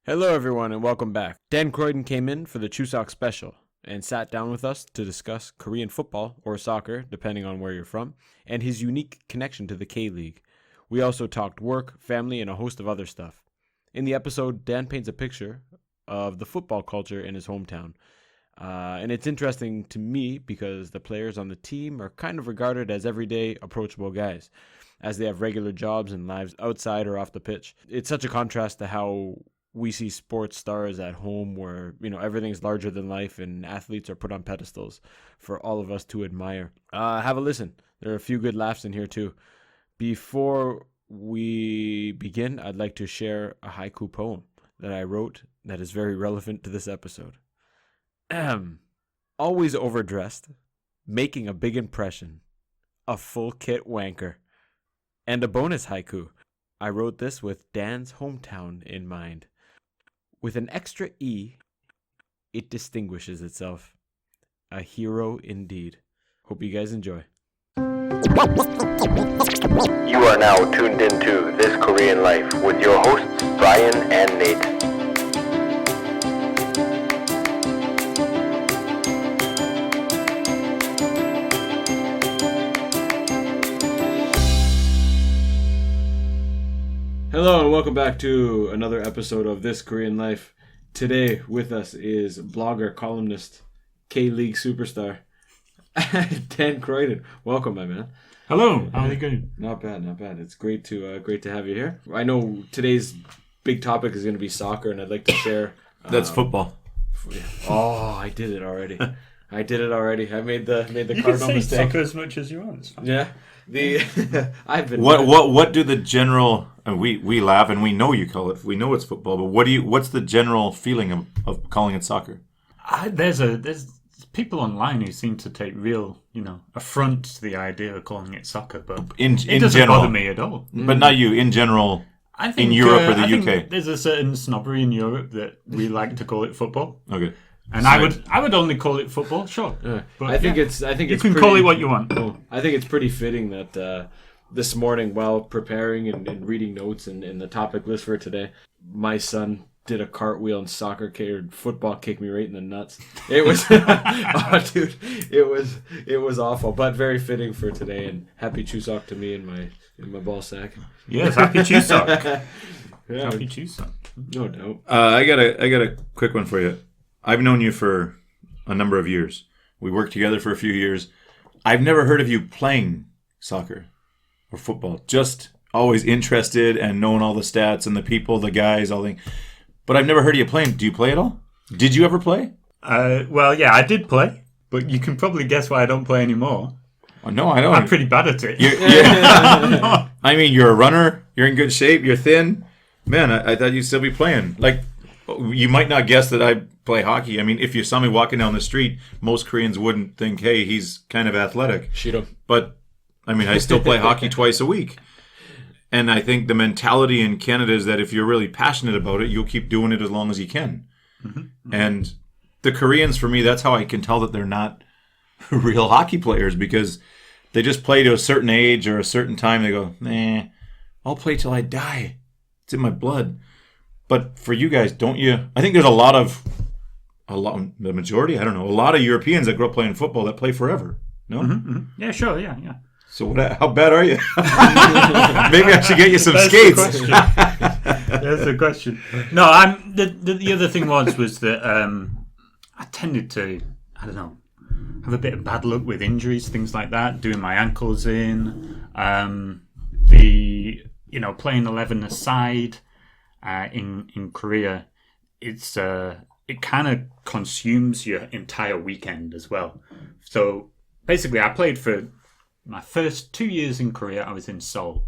Hello, everyone, and welcome back. Dan Croydon came in for the Chuseok special and sat down with us to discuss Korean football, or soccer, depending on where you're from, and his unique connection to the K-League. We also talked work, family, and a host of other stuff. In the episode, Dan paints a picture of the football culture in his hometown. And it's interesting to me because the players on the team are kind of regarded as everyday, approachable guys, as they have regular jobs and lives outside or off the pitch. It's such a contrast to how we see sports stars at home where, everything's larger than life and athletes are put on pedestals for all of us to admire. Have a listen. There are a few good laughs in here too. Before we begin, I'd like to share a haiku poem that I wrote that is very relevant to this episode. Always overdressed, making a big impression, a full kit wanker. And a bonus haiku. I wrote this with Dan's hometown in mind. With an extra E, it distinguishes itself. A hero indeed. Hope you guys enjoy. You are now tuned into This Korean Life with your hosts, Brian and Nate. Hello and welcome back to another episode of This Korean Life. Today with us is blogger, columnist, K-League superstar, Dan Croydon. Welcome, my man. Hello, how are you going? Not bad. It's great to have you here. I know today's big topic is going to be soccer, and I'd like to share. That's football. Oh, I did it already. I made the You cardinal can say mistake. soccer as much as you want. It's fine. Yeah. I've been. What do the general? And we laugh and we know you call it. We know it's football, but what's the general feeling of calling it soccer? There's people online who seem to take real affront to the idea of calling it soccer, but In it doesn't general, bother me at all. but not you. In general, I think in Europe or the I UK. think there's a certain snobbery in Europe that we like to call it football, Okay. and I would only call it football, sure. But I think yeah, it's you can call it what you want. I think it's pretty fitting that this morning, while preparing and reading notes and the topic list for today, my son did a cartwheel and football kicked me right in the nuts. It was, oh, dude, it was awful, but very fitting for today. And happy Chuseok to me in my ball sack. Yes, happy Chuseok. Yeah, Happy Chuseok. no doubt. I got a quick one for you. I've known you for a number of years. We worked together for a few years. I've never heard of you playing soccer or football. Just always interested and knowing all the stats and the people, the guys, all the. But I've never heard of you playing. Do you play at all? Did you ever play? Well, yeah, I did play, but you can probably guess why I don't play anymore. Oh, no, I don't. I'm pretty bad at it. I mean, you're a runner. You're in good shape. You're thin. Man, I thought you'd still be playing. Like, you might not guess that I play hockey. I mean, if you saw me walking down the street, most Koreans wouldn't think, hey, he's kind of athletic. Shoot him. But, I mean, I still play hockey twice a week. And I think the mentality in Canada is that if you're really passionate about it, you'll keep doing it as long as you can. Mm-hmm. And the Koreans, for me, that's how I can tell that they're not real hockey players, because they just play to a certain age or a certain time. They go, nah, I'll play till I die. It's in my blood. But for you guys, don't you? I think there's a lot, the majority, I don't know, a lot of Europeans that grow up playing football that play forever. No? Mm-hmm, mm-hmm. Yeah, sure, yeah. So how bad are you? Maybe I should get you some skates. That's the question. No, the other thing was that I tended to, I don't know, have a bit of bad luck with injuries, things like that, doing my ankles in. Playing 11 aside in Korea, it kind of consumes your entire weekend as well. So basically, I played for my first 2 years in Korea. I was in Seoul,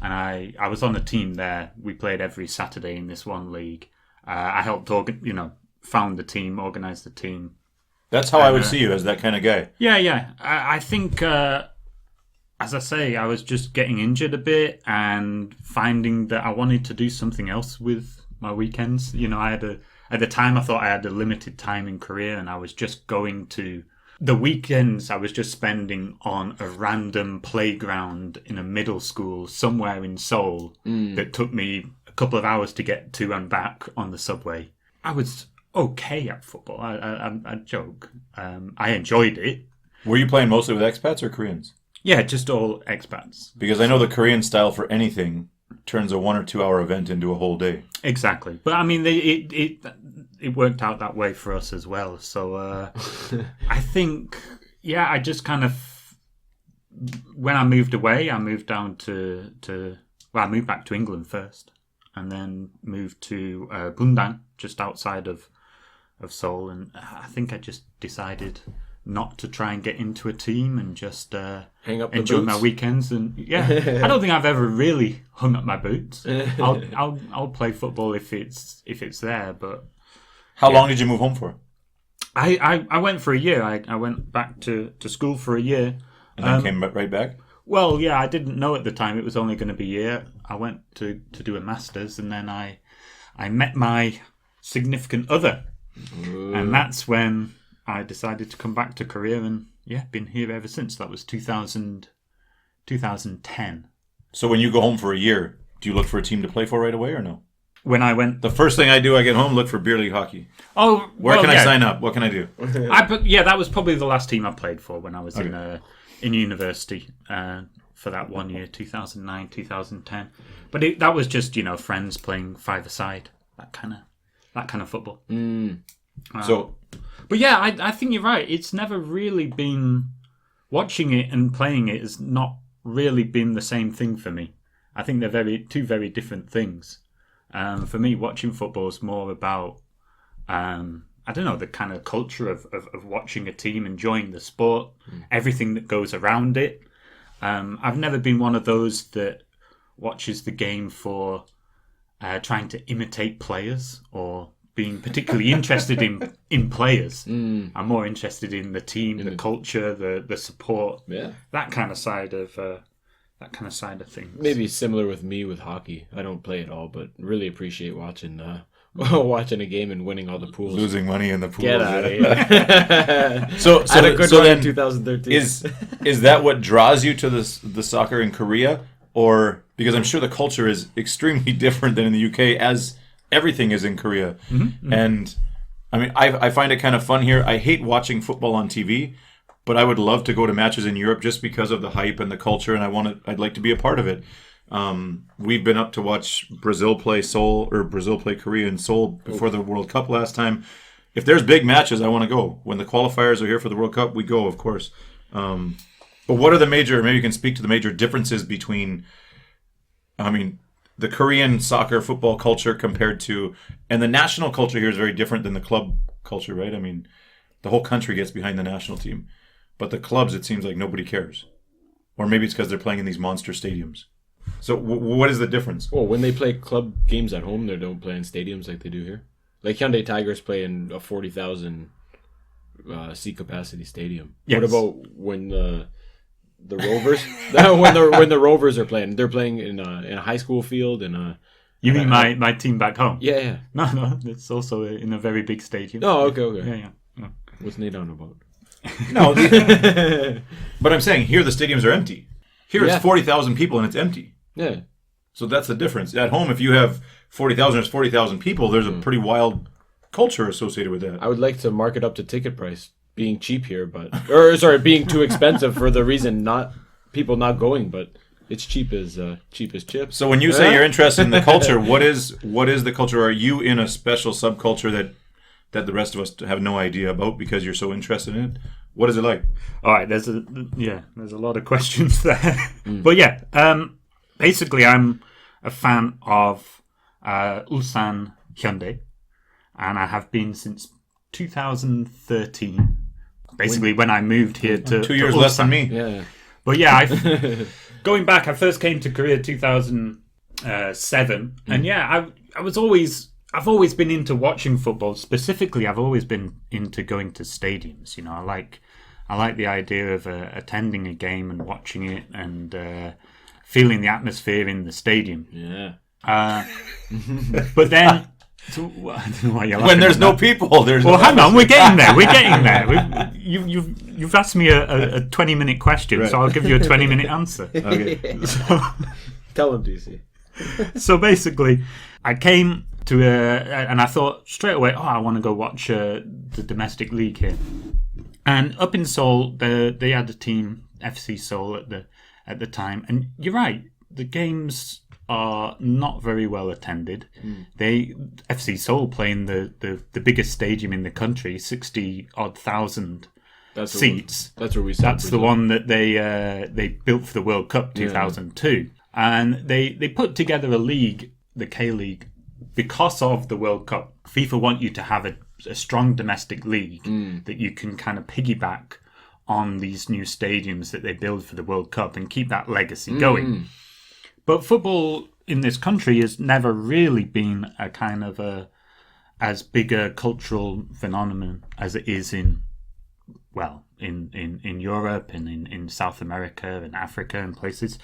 and I was on a team there. We played every Saturday in this one league. I helped found the team, organize the team. That's how I would see you, as that kind of guy. Yeah. I think, as I say, I was just getting injured a bit and finding that I wanted to do something else with my weekends. At the time, I thought I had a limited time in Korea, and I was just going to the weekends I was just spending on a random playground in a middle school somewhere in Seoul that took me couple of hours to get to and back on the subway. I was okay at football. I joke. I enjoyed it. Were you playing mostly with expats or Koreans? Yeah, just all expats. Because I know the Korean style for anything turns a 1 or 2 hour event into a whole day. Exactly. But I mean, it worked out that way for us as well. So I think, I just kind of, when I moved away, I moved down I moved back to England first, and then moved to Bundang, just outside of Seoul. And I think I just decided not to try and get into a team and just hang up the enjoy boots. my weekends. And I don't think I've ever really hung up my boots. I'll play football if it's there. But how long did you move home for? I went for a year. I went back to school for a year. And then came right back? Well, yeah, I didn't know at the time it was only going to be a year. I went to do a master's, and then I met my significant other. Ooh. And that's when I decided to come back to Korea, and been here ever since. That was 2010. So when you go home for a year, do you look for a team to play for right away or no? When I went... The first thing I do, I get home, look for beer league hockey. Oh, Where can I sign up? What can I do? That was probably the last team I played for when I was in university for that 1 year, 2009, 2010. But that was just, friends playing five-a-side, that kind of football. But yeah, I think you're right. It's never really been... Watching it and playing it has not really been the same thing for me. I think they're two very different things. For me, watching football is more about, I don't know, the kind of culture of watching a team, enjoying the sport, everything that goes around it. I've never been one of those that watches the game for trying to imitate players or being particularly interested in players. I'm more interested in the team, the culture, the support, that kind of side of things. Maybe similar with me with hockey. I don't play at all, but really appreciate watching watching a game and winning all the pools. Losing money in the pools. Get out of here. So I had a good run then in 2013. Is that what draws you to the soccer in Korea? Or because I'm sure the culture is extremely different than in the UK, as everything is in Korea. Mm-hmm. And I mean, I find it kind of fun here. I hate watching football on TV, but I would love to go to matches in Europe just because of the hype and the culture, and I'd like to be a part of it. We've been up to watch Brazil play Korea in Seoul before the World Cup last time. If there's big matches, I want to go. When the qualifiers are here for the World Cup, we go, of course. But what are maybe you can speak to the major differences between, the Korean soccer football culture compared to, and the national culture here is very different than the club culture, right? I mean, the whole country gets behind the national team. But the clubs, it seems like nobody cares. Or maybe it's because they're playing in these monster stadiums. So what is the difference? Well, when they play club games at home, they don't play in stadiums like they do here. Like Hyundai Tigers play in a 40,000 seat capacity stadium. Yes. What about when the Rovers? when the Rovers are playing, they're playing in a high school field You mean my team back home? Yeah. No, it's also in a very big stadium. Oh, okay. Yeah. What's Nate on about? No, but I'm saying here the stadiums are empty. Here it's 40,000 people and it's empty. Yeah. So that's the difference. At home, if you have 40,000, there's 40,000 people. There's a pretty wild culture associated with that. I would like to mark it up to ticket price, being cheap here, being too expensive for the reason people not going, but it's cheap as chips. So when you say you're interested in the culture, what is the culture? Are you in a special subculture that the rest of us have no idea about because you're so interested in it? What is it like? All right, there's a lot of questions there. But basically I'm a fan of Ulsan Hyundai, and I have been since 2013. Basically when I moved here to 2 years to less than me. Yeah. But going back, I first came to Korea 2007, and I've always been into watching football. Specifically, I've always been into going to stadiums. I like the idea of attending a game and watching it and feeling the atmosphere in the stadium. Yeah. But then, I don't know why you're when there's no people, there's. Well, hang on, we're getting there. You've asked me a 20-minute question, right. So I'll give you a 20-minute answer. Okay. Tell him, DC. So basically, I came to and I thought straight away, I want to go watch the domestic league here. And up in Seoul, they had a team, FC Seoul at the time. And you're right, the games are not very well attended. FC Seoul playing the biggest stadium in the country, 60-odd thousand seats. That's where we. That's the one that they built for the World Cup 2002, and they put together a league, the K League, because of the World Cup. FIFA want you to have a strong domestic league that you can kind of piggyback on these new stadiums that they build for the World Cup and keep that legacy going. But football in this country has never really been a kind of as big a cultural phenomenon as it is in Europe and in South America and Africa and places.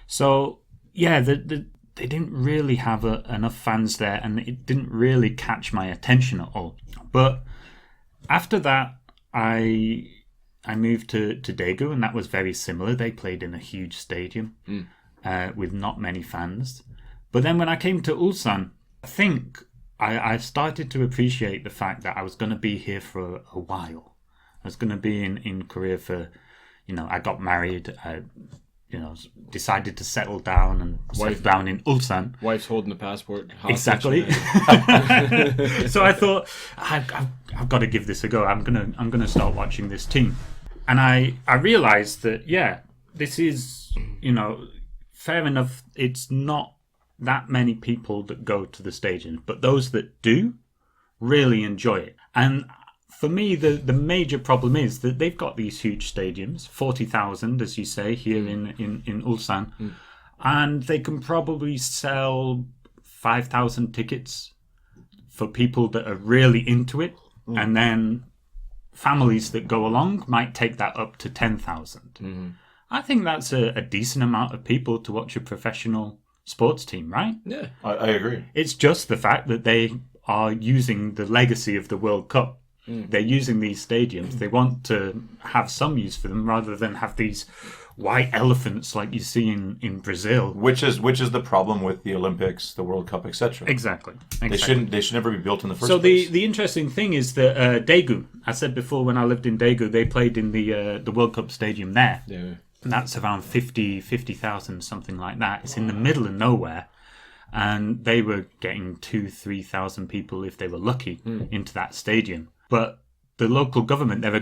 So, yeah, they didn't really have enough fans there, and it didn't really catch my attention at all. But after that, I moved to Daegu, and that was very similar. They played in a huge stadium with not many fans. But then when I came to Ulsan, I think I started to appreciate the fact that I was going to be here for a while. I was going to be in Korea for, I got married, I, decided to settle down and settle down in Ulsan. Wife's holding the passport. Exactly. So I thought, I've got to give this a go. I'm gonna start watching this team. And I realized that, this is, fair enough. It's not that many people that go to the stadium, but those that do really enjoy it. And for me, the major problem is that they've got these huge stadiums, 40,000, as you say, here in Ulsan, and they can probably sell 5,000 tickets for people that are really into it, and then families that go along might take that up to 10,000. I think that's a decent amount of people to watch a professional sports team, right? Yeah, I agree. It's just the fact that they are using the legacy of the World Cup. They're using these stadiums. They want to have some use for them rather than have these white elephants like you see in Brazil. Which is the problem with the Olympics, the World Cup, etc. Exactly. They should never be built in the first place. place. So the interesting thing is that Daegu, I said before when I lived in Daegu, they played in the World Cup stadium there. Yeah. And that's around 50,000, something like that. It's in the middle of nowhere. And they were getting 2,000-3,000 people, if they were lucky, into that stadium. But the local government, they're a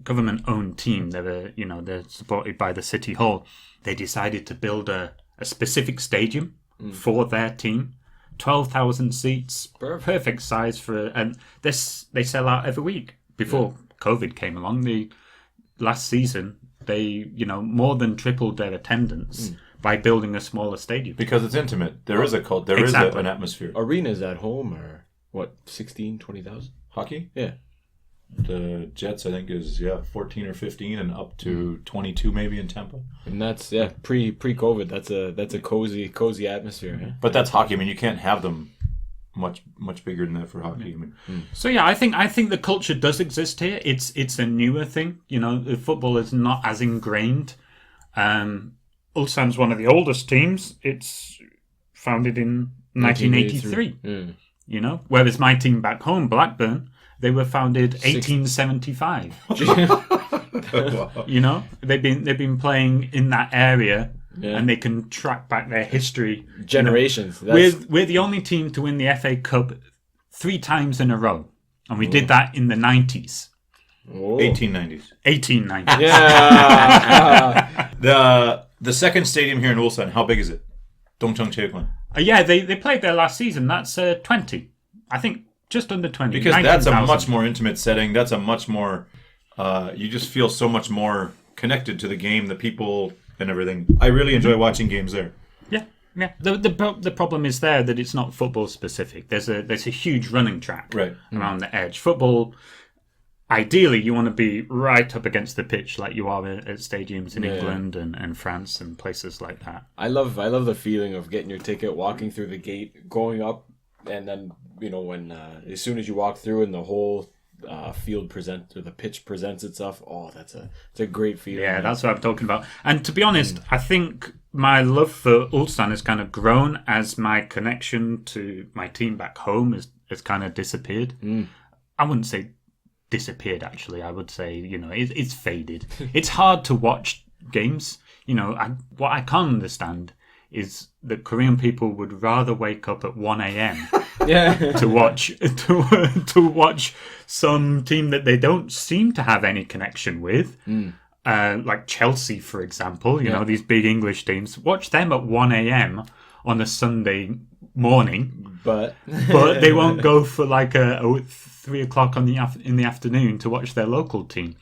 government-owned team. They're supported by the city hall. They decided to build a specific stadium for their team. 12,000 seats, perfect size and they sell out every week. Before COVID came along, the last season, they more than tripled their attendance by building a smaller stadium. Because it's intimate. There is a cult. There is an atmosphere. Arenas at home are, 16, 20,000? Hockey? Yeah. The Jets, I think, is 14 or 15 and up to 22 maybe in Tampa. And that's pre-COVID. That's a cozy atmosphere. Yeah? But that's hockey. I mean, you can't have them much bigger than that for hockey. I mean, So I think the culture does exist here. It's a newer thing. Football is not as ingrained. Ulsan's one of the oldest teams. It's founded in 1983. Whereas my team back home, Blackburn, they were founded 1875. wow. They've been playing in that area, and they can track back their history generations. We're the only team to win the FA Cup 3 times in a row, and we did that in the 90s. 1890s. 1890s. Yeah. The second stadium here in Ulsan, how big is it? Dongcheong Cheukwan. They played there last season. That's 20. I think just under 20. Because that's a much more intimate setting. That's a much more... you just feel so much more connected to the game, the people, and everything. I really enjoy watching games there. Yeah. The problem is there that it's not football specific. There's a huge running track around the edge. Football... Ideally, you want to be right up against the pitch like you are at stadiums in England and France and places like that. I love the feeling of getting your ticket, walking through the gate, going up, and then, when as soon as you walk through and the whole field the pitch presents itself, it's a great feeling. Yeah, that's what I'm talking about. And to be honest, I think my love for Ulsan has kind of grown as my connection to my team back home has kind of disappeared. I wouldn't say disappeared, actually. I would say, it's faded. It's hard to watch games. What I can't understand is that Korean people would rather wake up at 1 a.m. to watch some team that they don't seem to have any connection with. Like Chelsea, for example, these big English teams, watch them at 1 a.m. on a Sunday morning, but they won't go for like a 3 o'clock in the afternoon to watch their local team.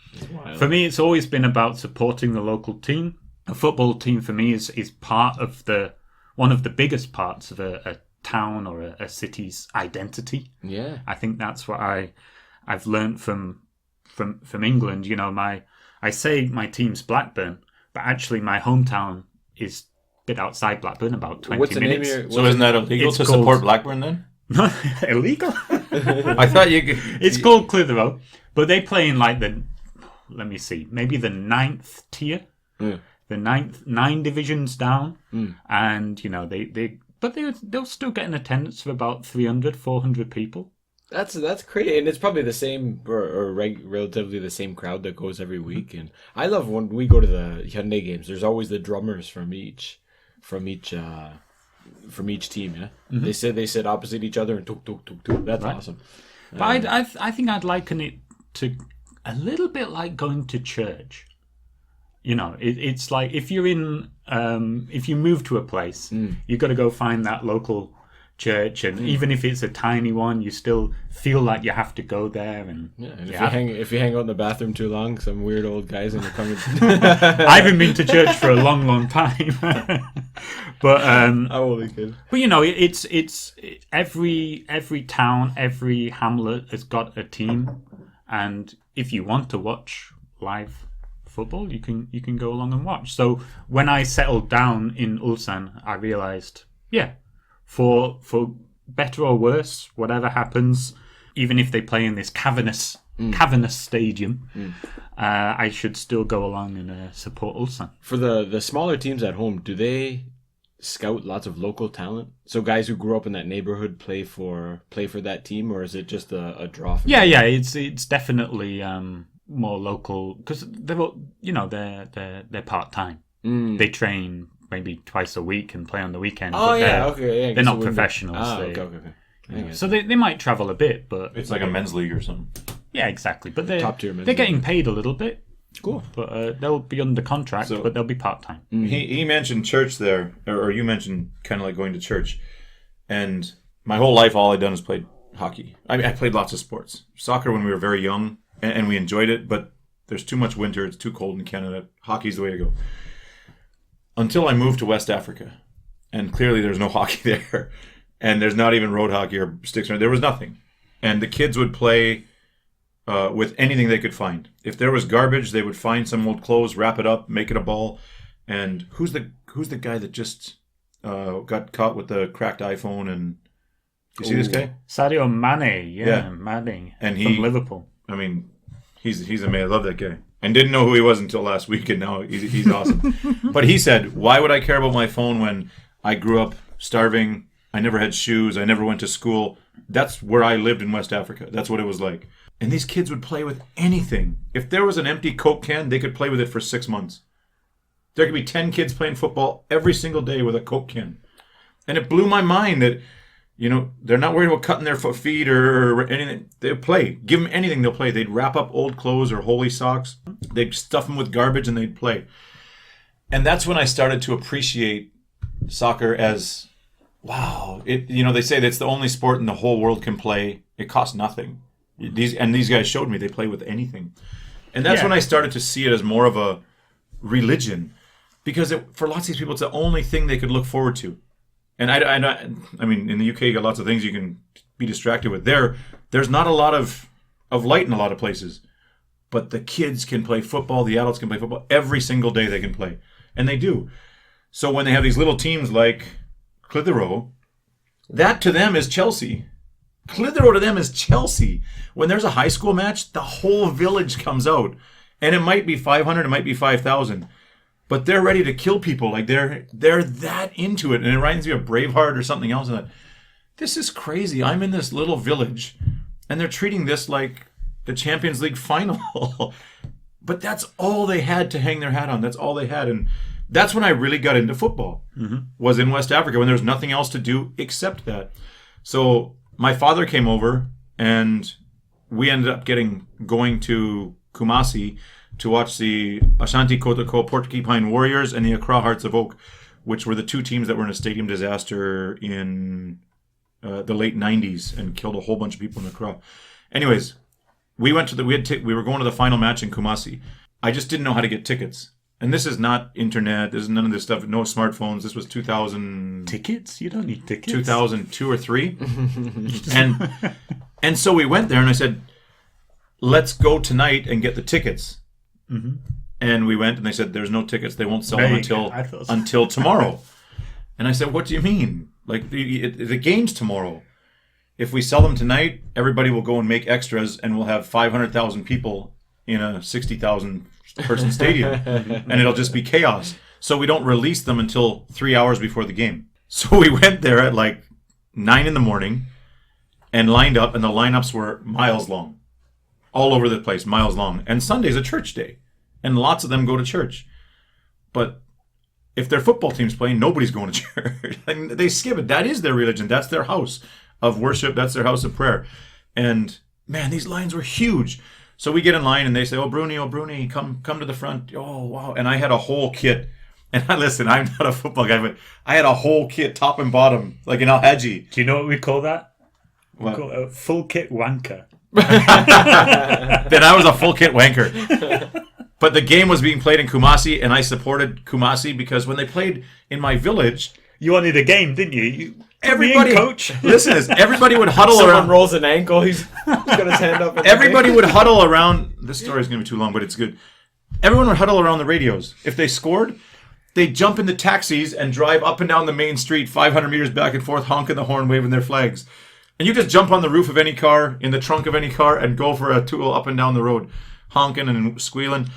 For me, it's always been about supporting the local team. A football team for me is part of one of the biggest parts of a town or a city's identity. Yeah, I think that's what I've learned from England. I say my team's Blackburn, but actually my hometown is a bit outside Blackburn, about 20 minutes. So isn't that illegal to support Blackburn then? Illegal? I thought you could... It's called Clitheroe, but they play in like maybe the 9th tier. The 9 divisions down. And, they'll still get an attendance of about 300, 400 people. That's crazy, and it's probably the same or relatively the same crowd that goes every week. And I love when we go to the Hyundai games. There's always the drummers from each team. Yeah, they sit opposite each other and tuk tuk tuk tuk. That's right. Awesome. But I think I'd liken it to a little bit like going to church. It's like if you're if you move to a place, you've got to go find that local church, and even if it's a tiny one, you still feel like you have to go there. And if you hang out in the bathroom too long, some weird old guys are coming. I haven't been to church for a long, long time. But I'm only kidding. But it's every town, every hamlet has got a team, and if you want to watch live football, you can go along and watch. So when I settled down in Ulsan, I realized, for better or worse, whatever happens, even if they play in this cavernous stadium, I should still go along and support Ulsan. For the smaller teams at home, do they scout lots of local talent? So guys who grew up in that neighborhood play for that team, or is it just a draw? It's definitely more local, because they're part time. They train maybe twice a week and play on the weekend. They're not professionals. Okay. So they might travel a bit, but it's like a men's league or something. Yeah, exactly. But top tier men's they're getting paid a little bit. Cool. But they'll be under contract, but they'll be part time. He mentioned church there, or you mentioned kind of like going to church, and my whole life all I'd done is played hockey. I mean, I played lots of sports, soccer when we were very young, and we enjoyed it. But there's too much winter; it's too cold in Canada. Hockey's the way to go. Until I moved to West Africa, and clearly there's no hockey there, and there's not even road hockey or sticks. There was nothing, and the kids would play with anything they could find. If there was garbage, they would find some old clothes, wrap it up, make it a ball. And who's the guy that just got caught with the cracked iPhone? And you see this guy? Sadio Mane, Mane, and from Liverpool. I mean, he's amazing. I love that guy. And didn't know who he was until last week, and now he's awesome. But he said, why would I care about my phone when I grew up starving? I never had shoes. I never went to school. That's where I lived in West Africa. That's what it was like. And these kids would play with anything. If there was an empty Coke can, they could play with it for 6 months. There could be 10 kids playing football every single day with a Coke can. And it blew my mind that, they're not worried about cutting their feet or anything. They'll play. Give them anything, they'll play. They'd wrap up old clothes or holey socks. They'd stuff them with garbage and they'd play. And that's when I started to appreciate soccer as, wow. They say that it's the only sport in the whole world can play. It costs nothing. These guys showed me they play with anything. And that's when I started to see it as more of a religion. Because for lots of these people, it's the only thing they could look forward to. And I mean, in the UK, you got lots of things you can be distracted with. There's not a lot of light in a lot of places. But the kids can play football. The adults can play football. Every single day they can play. And they do. So when they have these little teams like Clitheroe, that to them is Chelsea. Clitheroe to them is Chelsea. When there's a high school match, the whole village comes out. And it might be 500, it might be 5,000. but they're ready to kill people. Like they're that into it, and it reminds me of Braveheart or something else. And this is crazy. I'm in this little village, and they're treating this like the Champions League final. But that's all they had to hang their hat on. That's all they had, and that's when I really got into football. Was in West Africa when there was nothing else to do except that. So my father came over, and we ended up going to Kumasi to watch the Ashanti Kotoko Porcupine Warriors and the Accra Hearts of Oak, which were the two teams that were in a stadium disaster in the late 90s and killed a whole bunch of people in Accra. Anyways, we went to we were going to the final match in Kumasi. I just didn't know how to get tickets. And this is not internet. This is none of this stuff. No smartphones. This was 2000. Tickets? You don't need tickets. 2002 or 3. and so we went there, and I said, let's go tonight and get the tickets. And we went, and they said, there's no tickets. They won't sell them until tomorrow. And I said, what do you mean? Like, the game's tomorrow. If we sell them tonight, everybody will go and make extras, and we'll have 500,000 people in a 60,000 person stadium, and it'll just be chaos. So we don't release them until 3 hours before the game. So we went there at like 9 a.m. and lined up, and the lineups were miles long, all over the place, miles long. And Sunday's a church day, and lots of them go to church. But if their football team's playing, nobody's going to church. And they skip it. That is their religion. That's their house of worship. That's their house of prayer. And man, these lines were huge. So we get in line, and they say, oh, Bruni, come to the front. Oh, wow. And I had a whole kit. And listen, I'm not a football guy, but I had a whole kit, top and bottom, like an Alhaji. Do you know what we call that? We What? call it a full kit wanker. Then I was a full kit wanker. But the game was being played in Kumasi, and I supported Kumasi because when they played in my village, You wanted a game, didn't you? everybody, coach. listen, everybody would huddle Someone around. rolls an ankle. He's got his hand up. Everybody would huddle around. This story is going to be too long, but it's good. Everyone would huddle around the radios. If they scored, they'd jump into taxis and drive up and down the main street 500 meters back and forth, honking the horn, waving their flags. And you just jump on the roof of any car, in the trunk of any car, and go for a tour up and down the road, honking and squealing.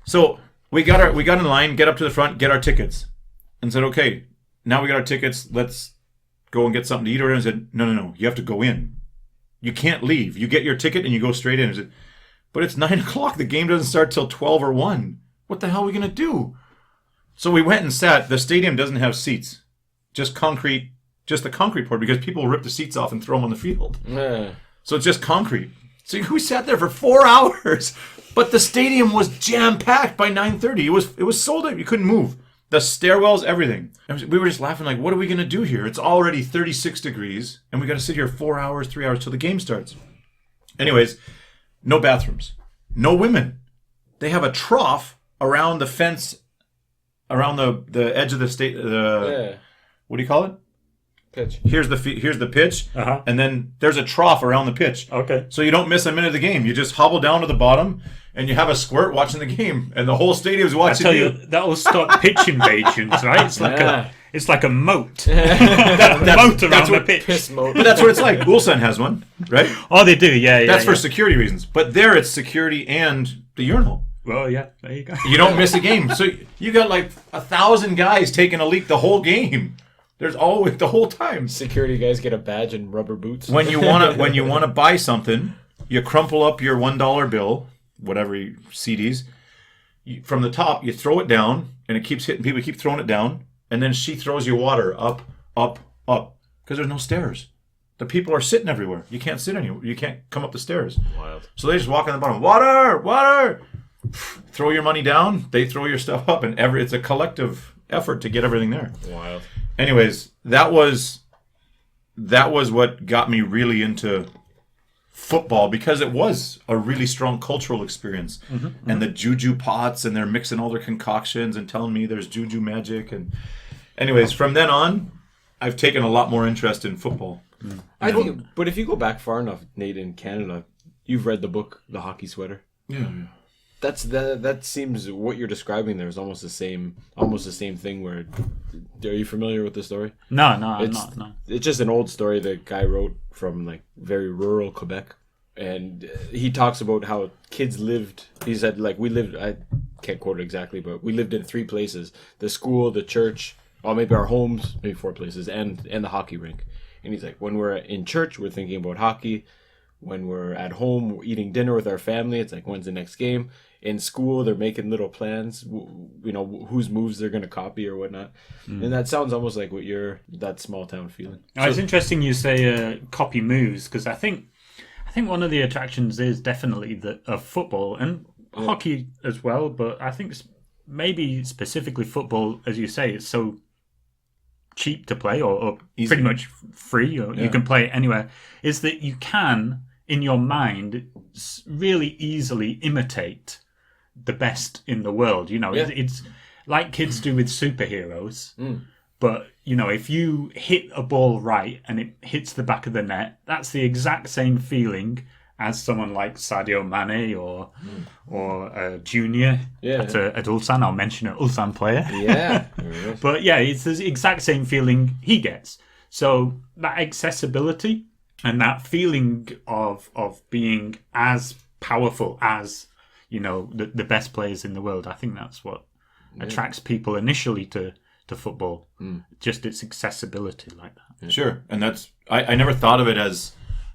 So we got in line, get up to the front, get our tickets, and said, okay, now we got our tickets. Let's go and get something to eat. And I said, no, you have to go in. You can't leave. You get your ticket and you go straight in. I said, but it's 9 o'clock. The game doesn't start till 12 or 1. What the hell are we going to do? So we went and sat. The stadium doesn't have seats, just the concrete board, because people rip the seats off and throw them on the field. Yeah. So it's just concrete. So we sat there for 4 hours, but the stadium was jam-packed by 9:30. It was sold out. You couldn't move. The stairwells, everything. We were just laughing like, what are we going to do here? It's already 36 degrees, and we got to sit here 4 hours, 3 hours till the game starts. Anyways, no bathrooms. No women. They have a trough around the fence, around the edge of the state. What do you call it? Pitch. Here's the pitch, and then there's a trough around the pitch. Okay. So you don't miss a minute of the game. You just hobble down to the bottom, and you have a squirt watching the game, and the whole stadium's I watching tell you, that'll stop pitch invasions, right? It's like a moat. Moat around the pitch. Piss mode. But that's what it's like. Ulsan has one, right? Oh, they do, yeah. That's for security reasons. But there, it's security and the urinal. Well, yeah, there you go. You don't miss a game. So you got like 1,000 guys taking a leak the whole game. There's always the whole time. Security guys get a badge and rubber boots. When you wanna buy something, you crumple up your $1 bill, whatever CDs. From the top, you throw it down, and it keeps hitting people. Keep throwing it down, and then she throws you water up, because there's no stairs. The people are sitting everywhere. You can't sit anywhere. You can't come up the stairs. Wild. So they just walk on the bottom. Water. Throw your money down. They throw your stuff up, and it's a collective effort to get everything there. Wild. Anyways, that was what got me really into football, because it was a really strong cultural experience. And the juju pots, and they're mixing all their concoctions and telling me there's juju magic. And anyways, from then on, I've taken a lot more interest in football. I think, but if you go back far enough, Nate, in Canada, you've read the book, The Hockey Sweater. Yeah. That seems what you're describing there is almost the same thing. Where, are you familiar with the story? No, I'm not. No. It's just an old story the guy wrote from like very rural Quebec, and he talks about how kids lived. He said like we lived. can't quote it exactly, but we lived in 3 places: the school, the church, or maybe our homes, maybe 4 places, and the hockey rink. And he's like, when we're in church, we're thinking about hockey. When we're at home, we're eating dinner with our family, it's like, when's the next game? In school, they're making little plans, whose moves they're going to copy or whatnot. And that sounds almost like what that small town feeling. It's interesting you say copy moves, because I think one of the attractions is definitely of football and hockey as well, but I think maybe specifically football, as you say, it's so cheap to play or pretty much free, or you can play it anywhere, is that you can, in your mind, really easily imitate the best in the world. It's like kids do with superheroes, but if you hit a ball right and it hits the back of the net, that's the exact same feeling as someone like Sadio Mane or Junior at Ulsan. I'll mention an Ulsan player. Yeah. But yeah, it's the exact same feeling he gets. So that accessibility and that feeling of being as powerful as the best players in the world, I think that's what attracts people initially to football. Just its accessibility like that. Sure. And that's I never thought of it as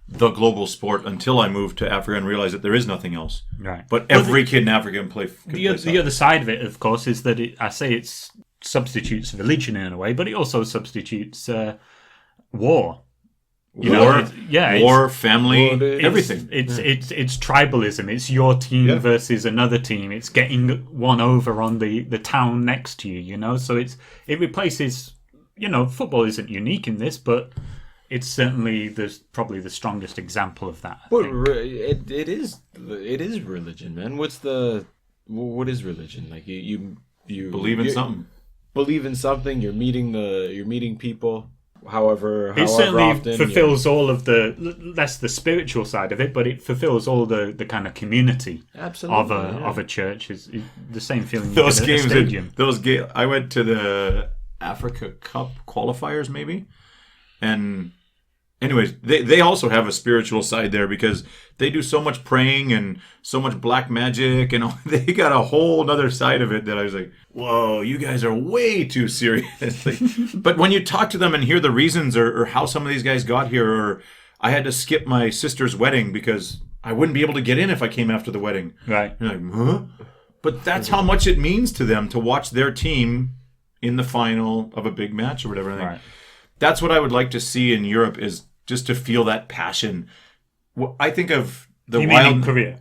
the global sport until I moved to Africa and realized that there is nothing else. Right. But every kid in Africa can play. The other side of it, of course, is that it substitutes religion in a way, but it also substitutes war. War, family, everything. It's tribalism. It's your team versus another team. It's getting one over on the town next to you. So it replaces. Football isn't unique in this, but it's certainly probably the strongest example of that. But it is religion, man. What is religion? Like you believe in something. Believe in something. You're meeting people. However certainly often, fulfills all of that's the spiritual side of it, but it fulfills all the kind of community of a church. Is the same feeling. Those games, stadium. I went to the Africa Cup qualifiers, maybe, and anyways, they also have a spiritual side there because they do so much praying and so much black magic, and they got a whole other side of it that I was like, whoa, you guys are way too serious. But when you talk to them and hear the reasons or how some of these guys got here, or I had to skip my sister's wedding because I wouldn't be able to get in if I came after the wedding. Right. You're like, huh? But that's how much it means to them to watch their team in the final of a big match or whatever. Right. That's what I would like to see in Europe, is just to feel that passion. Well, I think of the you wild... mean in Korea?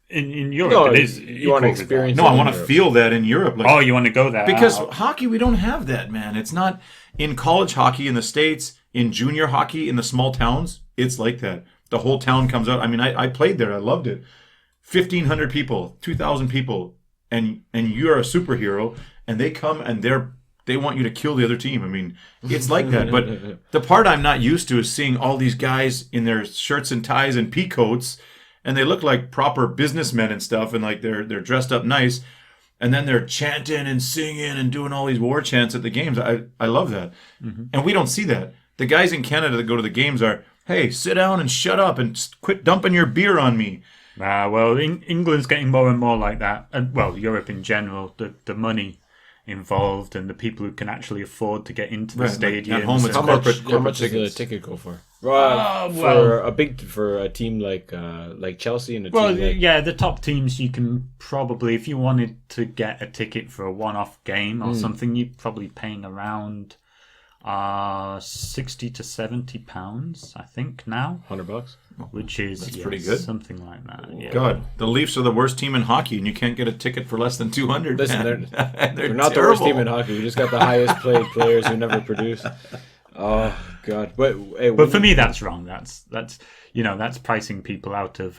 In Europe, it is. You want to experience? No, I want to feel that in Europe. Like, you want to go there? Because hockey, we don't have that, man. It's not in college hockey in the States, in junior hockey in the small towns. It's like that. The whole town comes out. I mean, I played there. I loved it. 1,500 people, 2,000 people, and you're a superhero, and they come and they want you to kill the other team. I mean, it's like that. But the part I'm not used to is seeing all these guys in their shirts and ties and pea coats, and they look like proper businessmen and stuff, and like they're dressed up nice, and then they're chanting and singing and doing all these war chants at the games. I love that. Mm-hmm. And we don't see that. The guys in Canada that go to the games are, hey, sit down and shut up and quit dumping your beer on me. Well, England's getting more and more like that. And, well, Europe in general, the money involved and the people who can actually afford to get into the stadium. At home, it's how much does the ticket go for? For a team like Chelsea and a team like... the top teams, you can probably, if you wanted to get a ticket for a one-off game or something, you're probably paying around 60 to 70 pounds, I think now. $100, which is pretty good. Something like that. Yeah. God, the Leafs are the worst team in hockey, and you can't get a ticket for less than $200. Listen, they're not the worst team in hockey. We just got the highest paid players who never produce. Oh God! But for me, that's wrong. That's pricing people out of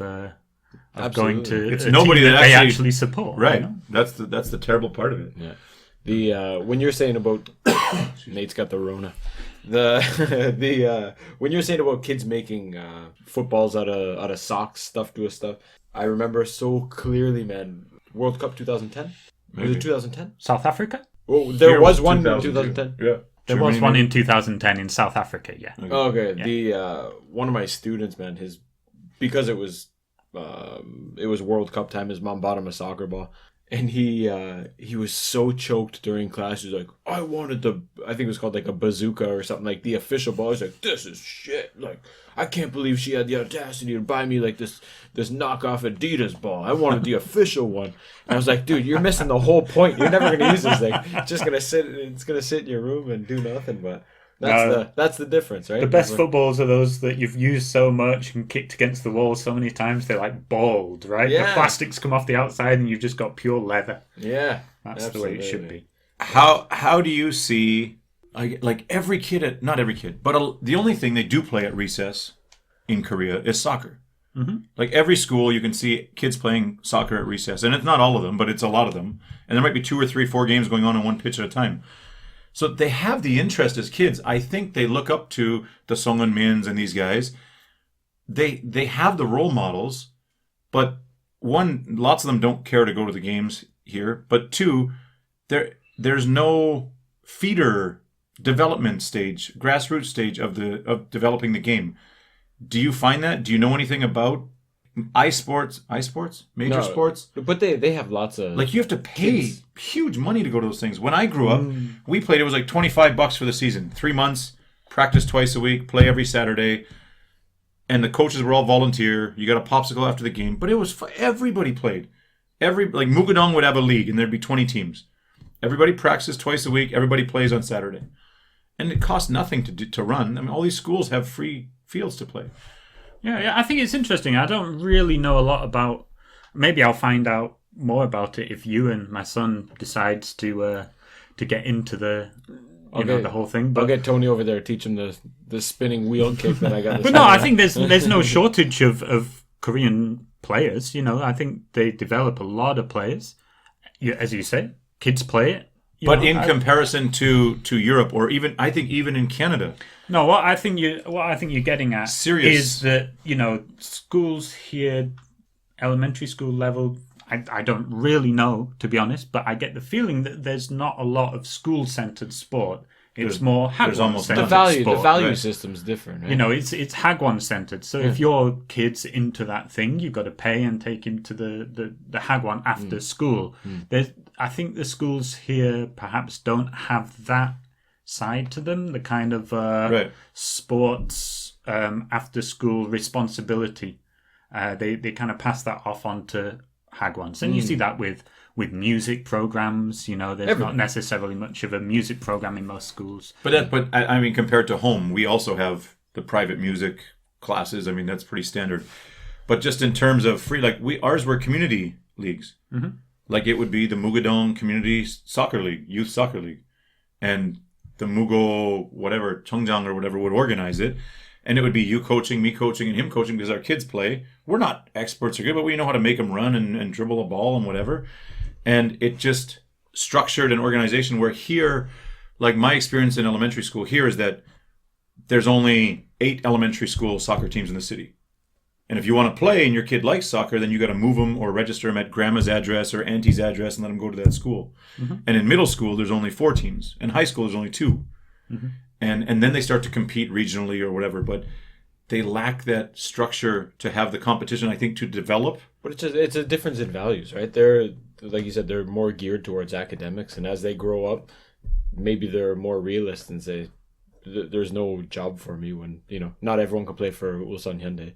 going to it's nobody that they actually support. Right. You know? That's the terrible part of it. Yeah. When you're saying about Nate's got the Rona, when you're saying about kids making footballs out of socks stuffed with stuff, I remember so clearly, man. World Cup 2010. Was it 2010? South Africa? Oh, there was one in 2010. Yeah. There was one in 2010 in South Africa. Yeah. Okay. Yeah. One of my students, man, because it was World Cup time. His mom bought him a soccer ball. And he was so choked during class. He was like, I wanted I think it was called like a bazooka or something, like the official ball. He's like, this is shit. Like, I can't believe she had the audacity to buy me like this knockoff Adidas ball. I wanted the official one. And I was like, dude, you're missing the whole point. You're never gonna use this thing. It's just gonna sit. It's gonna sit in your room and do nothing. But that's the difference, right? The best footballs are those that you've used so much and kicked against the wall so many times they're like balled, right? Yeah. The plastics come off the outside and you've just got pure leather. Yeah, That's absolutely. the way it should be. How do you see like every kid not every kid, but the only thing they do play at recess in Korea is soccer. Mm-hmm. Like every school, you can see kids playing soccer at recess, and it's not all of them, but it's a lot of them. And there might be 2 or 3, 4 games going on one pitch at a time. So they have the interest as kids. I think they look up to the Song Eun-mins and these guys. They have the role models, but one, lots of them don't care to go to the games here. But two, there's no feeder development stage, grassroots stage of developing the game. Do you find that? Do you know anything about major sports? But they have lots of, like, you have to pay huge money to go to those things. When I grew up, we played, it was like $25 for the season, 3 months, practice twice a week, play every Saturday, and the coaches were all volunteer. You got a popsicle after the game, but it was everybody played. Like Mukadong would have a league, and there'd be 20 teams. Everybody practices twice a week. Everybody plays on Saturday, and it costs nothing to run. I mean, all these schools have free fields to play. Yeah, I think it's interesting. I don't really know a lot about. Maybe I'll find out more about it if you and my son decides to get into the whole thing. But I'll get Tony over there, teach him the spinning wheel kick that I got. But no, I think there's no shortage of Korean players. I think they develop a lot of players. As you say, kids play it. But in comparison to Europe, or even in Canada. No, what I think you're getting at is that schools here, elementary school level. I don't really know, to be honest, but I get the feeling that there's not a lot of school-centered sport. It's more Hagwon-centered sport. The value system's different. Right? It's Hagwon-centered. So if your kid's into that thing, you've got to pay and take him to the Hagwon after school. I think the schools here perhaps don't have that side to them, the kind of sports after-school responsibility. They kind of pass that off onto Hagwons. And you see that with music programs. There's not necessarily much of a music program in most schools. But I mean, compared to home, we also have the private music classes. I mean, that's pretty standard. But just in terms of free, like ours were community leagues. Mm-hmm. Like it would be the Mugadong Community Soccer League, Youth Soccer League, and the Mugo whatever Cheongjang or whatever would organize it. And it would be you coaching, me coaching, and him coaching because our kids play. We're not experts or good, but we know how to make them run and dribble a ball and whatever. And it just structured an organization where here, like my experience in elementary school here is that there's only 8 elementary school soccer teams in the city. And if you want to play and your kid likes soccer, then you got to move them or register them at grandma's address or auntie's address and let them go to that school. Mm-hmm. And in middle school, there's only 4 teams. In high school, there's only 2. Mm-hmm. And then they start to compete regionally or whatever, but they lack that structure to have the competition, I think, to develop. But it's a difference in values, right? They're, like you said, they're more geared towards academics, and as they grow up, maybe they're more realist and say, there's no job for me when, not everyone can play for Ulsan Hyundai.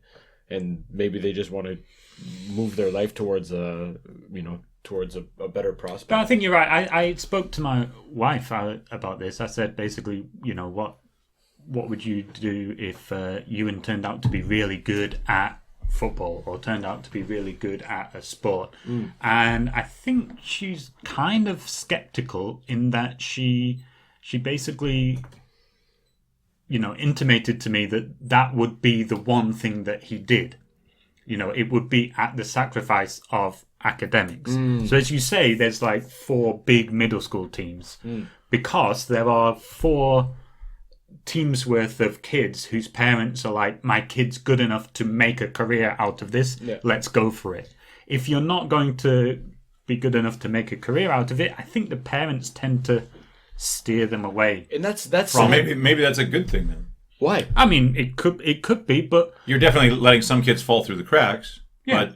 And maybe they just want to move their life towards a better prospect. But I think you're right. I spoke to my wife about this. I said basically, what would you do if Ewan turned out to be really good at football or turned out to be really good at a sport? And I think she's kind of skeptical in that she basically intimated to me that would be the one thing that he did. It would be at the sacrifice of academics. So as you say, there's like 4 big middle school teams because there are 4 teams worth of kids whose parents are like, my kid's good enough to make a career out of this. Yeah. Let's go for it. If you're not going to be good enough to make a career out of it, I think the parents tend to steer them away. And that's from maybe that's a good thing then. Why? I mean, it could be, but you're definitely letting some kids fall through the cracks. Yeah.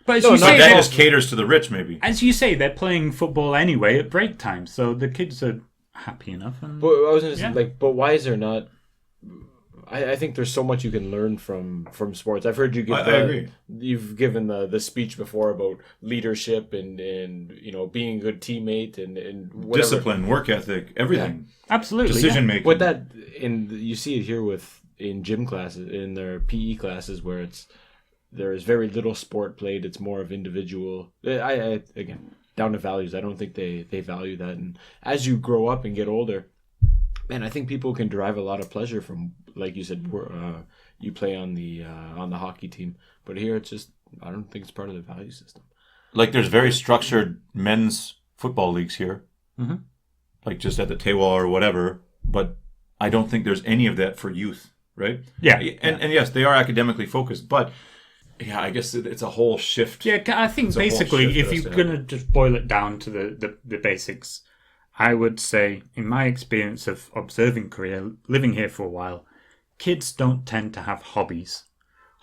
But as No, you not say, That all- just caters to the rich, maybe. as you say, they're playing football anyway at break time, so the kids are happy enough. And But I was gonna say, Yeah. but why is there not? I think there's so much you can learn from sports. I've heard you give. I agree. You've given the speech before about leadership and being a good teammate and whatever. Discipline, work ethic, everything. absolutely, Decision making. But that you see it here in gym classes, in their PE classes, where there is very little sport played. It's more of individual. I again, down to values. I don't think they value that. And as you grow up and get older, man, I think people can derive a lot of pleasure from, like you said, you play on the hockey team. But here, it's just, I don't think it's part of the value system. Like there's very structured men's football leagues here, like just at the Tewa or whatever. But I don't think there's any of that for youth, right? Yeah. And yes, they are academically focused, but yeah, I guess it's a whole shift. Yeah, I think It's a whole basically, shift if that has you're to going happen. to just boil it down to the basics, I would say, in my experience of observing Korea, living here for a while, kids don't tend to have hobbies.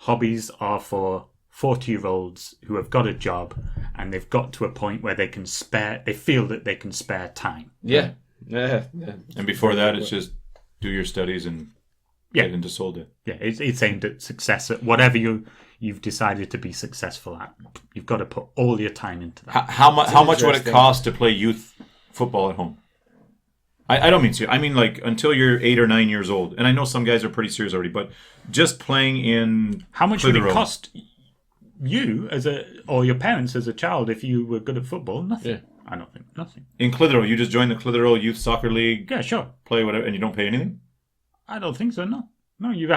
Hobbies are for 40-year-olds who have got a job and they've got to a point where they feel that they can spare time. Yeah. Yeah. And before that, it's just do your studies and get into Solde. Yeah, it's aimed at success at whatever you've decided to be successful at. You've got to put all your time into that. How much would it interesting- cost to play youth football at home? I don't mean serious. I mean like until you're 8 or 9 years old. And I know some guys are pretty serious already, but just playing in How much would it Clitheroe. cost you or your parents as a child if you were good at football? Nothing. Yeah. I don't think nothing. In Clitheroe, you just join the Clitheroe Youth Soccer League, Yeah, sure. play whatever, and you don't pay anything? I don't think so. No. You've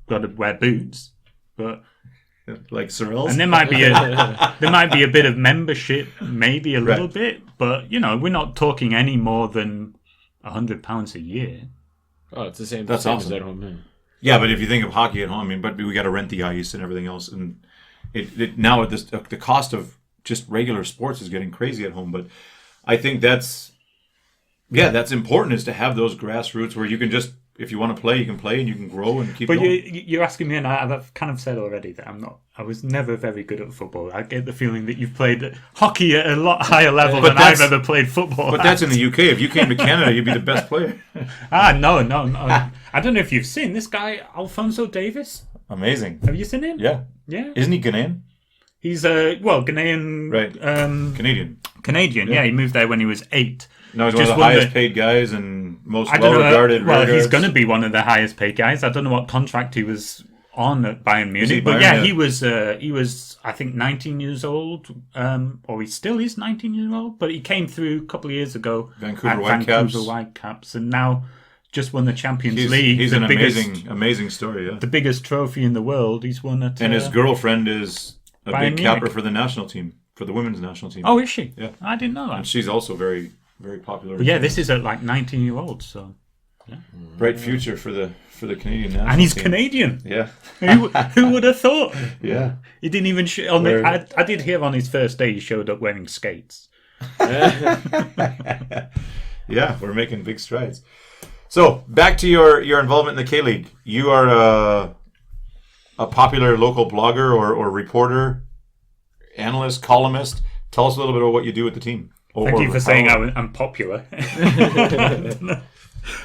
got to wear boots, but Like Sorrells? and there might be a bit of membership, maybe a little bit, but we're not talking any more than £100 a year. Oh, it's the same. That's same awesome. as at home. Yeah. Yeah, but if you think of hockey at home, I mean, but we got to rent the ice and everything else, and it now the cost of just regular sports is getting crazy at home. But I think that's important, is to have those grassroots where you can just, if you want to play, you can play and you can grow and keep But going. you're asking me, and I've kind of said already that I was never very good at football. I get the feeling that you've played hockey at a lot higher level But than I've that's- ever played football. But that's in the UK. If you came to Canada, you'd be the best player. No. I don't know if you've seen this guy, Alfonso Davis. Amazing. Have you seen him? Yeah. Yeah. Isn't he Ghanaian? He's Ghanaian. Right. Canadian. Canadian. Yeah, he moved there when he was 8. No, he's one of Just the won highest paid guys and most I don't well-regarded. know. Well, he's regards. going to be one of the highest paid guys. I don't know what contract he was on at Bayern Munich, but Bayern? yeah, Yeah. he was I think 19 years old, or he still is 19 years old. But he came through a couple of years ago Vancouver at Whitecaps. Vancouver Whitecaps, and now just won the Champions He's League. an the biggest, amazing story, yeah. the biggest trophy in the world. He's won it. And his girlfriend is a Bayern big capper Munich. for the national team, for the women's national team. Oh, is she? Yeah. I didn't know that. And she's also very, very popular. But yeah, this is at like 19-year-olds, so bright future for the Canadian national and he's team. Canadian. Yeah. Who would have thought? Yeah. He didn't even I did hear on his first day he showed up wearing skates. Yeah, we're making big strides. So, back to your involvement in the K-League. You are a popular local blogger or reporter, analyst, columnist. Tell us a little bit about what you do with the team. Thank you for saying I'm popular.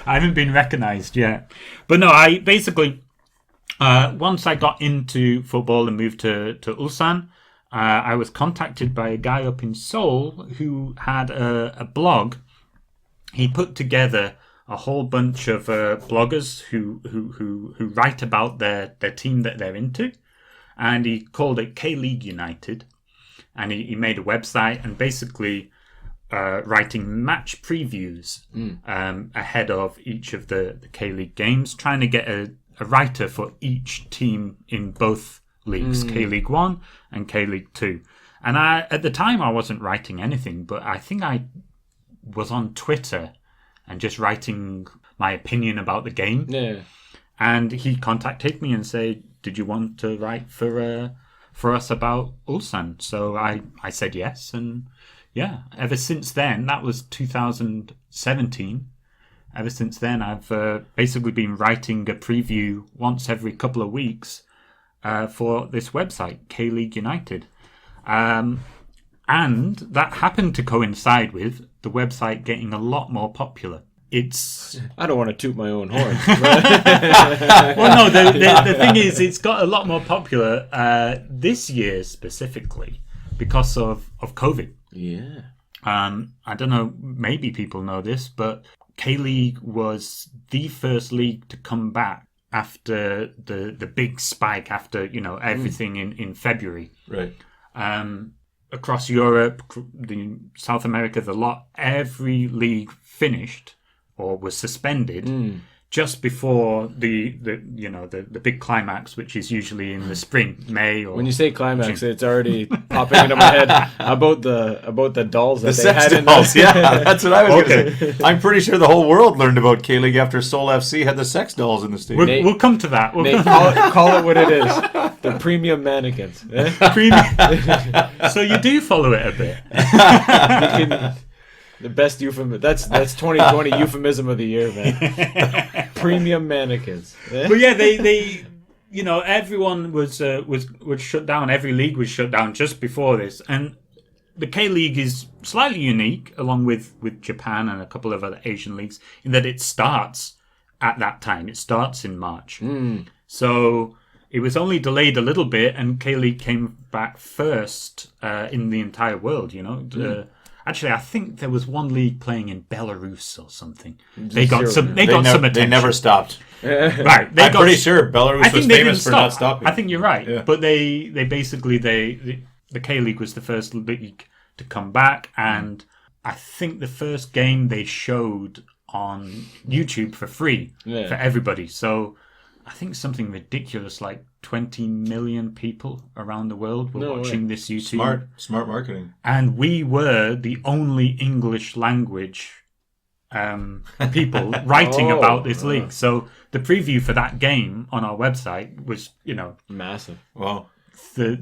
I haven't been recognised yet. But no, I basically, once I got into football and moved to Ulsan, I was contacted by a guy up in Seoul who had a blog. He put together a whole bunch of bloggers who write about their team that they're into. And he called it K-League United. And he made a website and basically writing match previews ahead of each of the K-League games, trying to get a writer for each team in both leagues, K-League 1 and K-League 2. And at the time, I wasn't writing anything, but I think I was on Twitter and just writing my opinion about the game. Yeah. And he contacted me and said, did you want to write for us about Ulsan? So I said yes, and yeah, ever since then, that was 2017. Ever since then, I've basically been writing a preview once every couple of weeks for this website, K-League United. And that happened to coincide with the website getting a lot more popular. It's I don't want to toot my own horn. well, no. The thing is, it's got a lot more popular this year specifically because of COVID. Yeah. I don't know. Maybe people know this, but K-League was the first league to come back after the big spike after everything in February. Right. Across Europe, South America, every league finished or was suspended just before the big climax, which is usually in the spring, May. Or when you say climax, it's already popping into my head about the dolls that The they had sex in dolls, there. yeah, that's what I was going to say. I'm pretty sure the whole world learned about K-League after Seoul FC had the sex dolls in the stadium. We'll come to that. Nate, call it what it is. The premium mannequins. So you do follow it a bit. The best euphemism. That's 2020 euphemism of the year, man. Premium mannequins. But yeah, they everyone was shut down. Every league was shut down just before this, and the K League is slightly unique, along with Japan and a couple of other Asian leagues, in that it starts at that time. It starts in March, so it was only delayed a little bit, and K League came back first in the entire world. Actually, I think there was one league playing in Belarus or something. They got some attention. They never stopped. Right. I'm pretty sure Belarus was famous for not stopping. I think you're right. Yeah. But they basically the K League was the first league to come back, and I think the first game they showed on YouTube for free for everybody. So I think something ridiculous like 20 million people around the world were watching this YouTube. Smart marketing. And we were the only English language people writing about this league. So the preview for that game on our website was, massive. Wow. The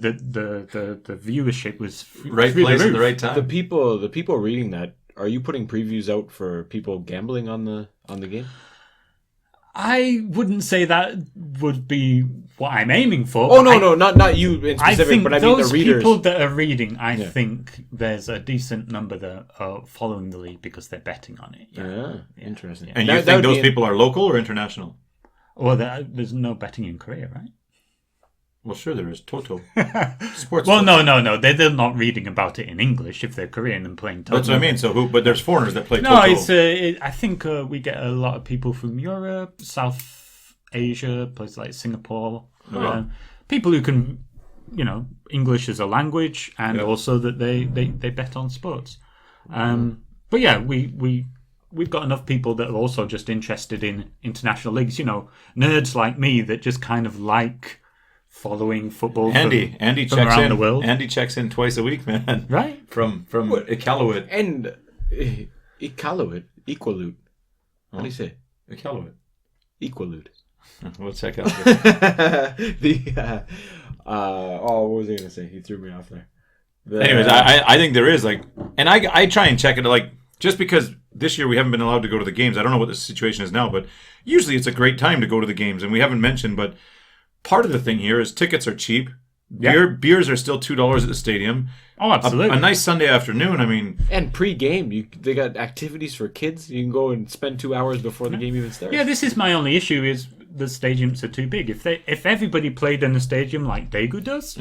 viewership was right place at the right time. The people reading that, are you putting previews out for people gambling on the game? I wouldn't say that would be what I'm aiming for. Oh no, not you in specific, I think but I mean the readers. People that are reading, I think there's a decent number that are following the league because they're betting on it. Yeah, interesting. And you think those people are local or international? Well, there's no betting in Korea, right? Well, sure there is. Toto. Sports. Well, no. They're not reading about it in English if they're Korean and playing Toto. That's what I mean. So but there's foreigners that play No, Toto. I think we get a lot of people from Europe, South Asia, places like Singapore. People who can, English as a language, and also that they bet on sports. But yeah, we've got enough people that are also just interested in international leagues. Nerds like me that just kind of like following football. Andy from checks around in. the world. Andy checks in twice a week, man. Right? From Iqaluit. And Iqaluit. How do you say? Iqaluit. Equalute. We'll check out this. What was I going to say? He threw me off there. Anyways, I think there is and I try and check it just because this year we haven't been allowed to go to the games. I don't know what the situation is now, but usually it's a great time to go to the games, and we haven't mentioned, but part of the thing here is tickets are cheap. Beers are still $2 at the stadium. Oh, absolutely. A nice Sunday afternoon. I mean, and pre-game, they got activities for kids. You can go and spend 2 hours before the game even starts. Yeah, this is my only issue: is the stadiums are too big. If everybody played in a stadium like Daegu does,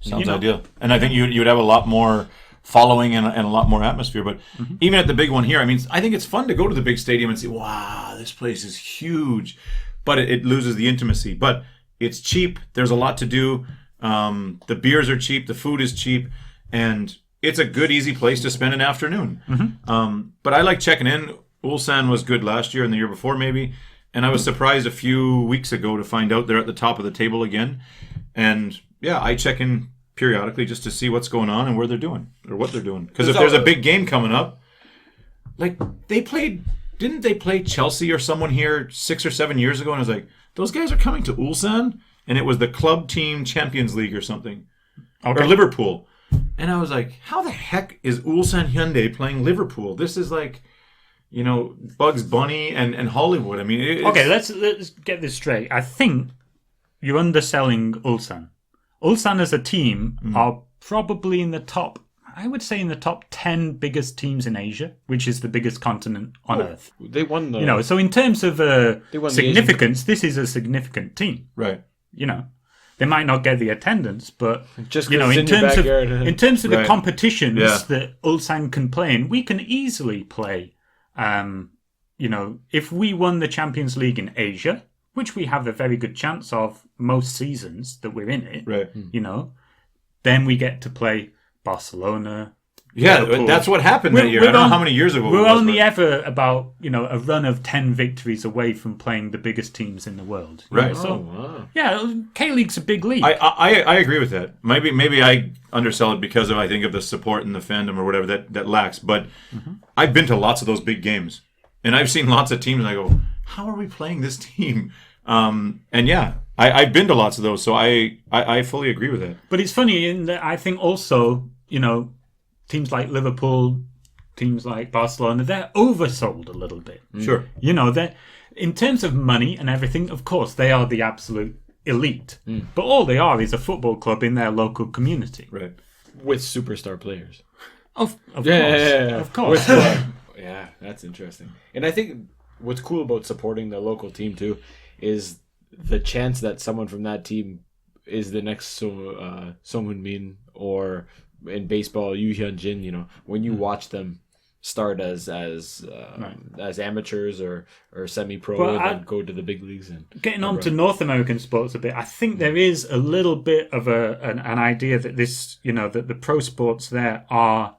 sounds ideal. And I think you would have a lot more following and a lot more atmosphere. But even at the big one here, I mean, I think it's fun to go to the big stadium and see, wow, this place is huge. But it loses the intimacy. But it's cheap. There's a lot to do. The beers are cheap. The food is cheap. And it's a good, easy place to spend an afternoon. But I like checking in. Ulsan was good last year and the year before maybe. And I was surprised a few weeks ago to find out they're at the top of the table again. And yeah, I check in periodically just to see what's going on and where they're doing or what they're doing. Because if there's a big game coming up, didn't they play Chelsea or someone here 6 or 7 years ago? And I was like, those guys are coming to Ulsan? And it was the club team Champions League or something. Okay. Or Liverpool. And I was like, how the heck is Ulsan Hyundai playing Liverpool? This is like, Bugs Bunny and Hollywood. I mean, okay, let's get this straight. I think you're underselling Ulsan. Ulsan as a team are probably in the top, I would say in the top 10 biggest teams in Asia, which is the biggest continent on Earth. They won the... So in terms of won the significance, this is a significant team. Right. They might not get the attendance, but Just in terms of the Right. competitions Yeah. that Ulsan can play in, we can easily play. If we won the Champions League in Asia, which we have a very good chance of most seasons that we're in it, Right. Then we get to play Barcelona. Yeah, Liverpool. that's what happened that year. I don't know how many years ago it We're was. only but- ever about a run of 10 victories away from playing the biggest teams in the world. Right. So wow. yeah, K League's a big league. I agree with that. Maybe I undersell it because I think of the support and the fandom or whatever that lacks. But I've been to lots of those big games, and I've seen lots of teams, and I go, how are we playing this team? And yeah, I've been to lots of those, so I fully agree with that. But it's funny in that I think also, teams like Liverpool, teams like Barcelona, they're oversold a little bit. Sure. They're, in terms of money and everything, of course, they are the absolute elite. But all they are is a football club in their local community. Right. With superstar players. Of course. Yeah. Of course. Yeah, that's interesting. And I think what's cool about supporting the local team too is the chance that someone from that team is the next Song Min, or in baseball, Yu Hyun Jin. When you watch them start as amateurs or semi-pro, Well, and then go to the big leagues. And Getting on to North American sports a bit, I think there is a little bit of an idea that this, that the pro sports there are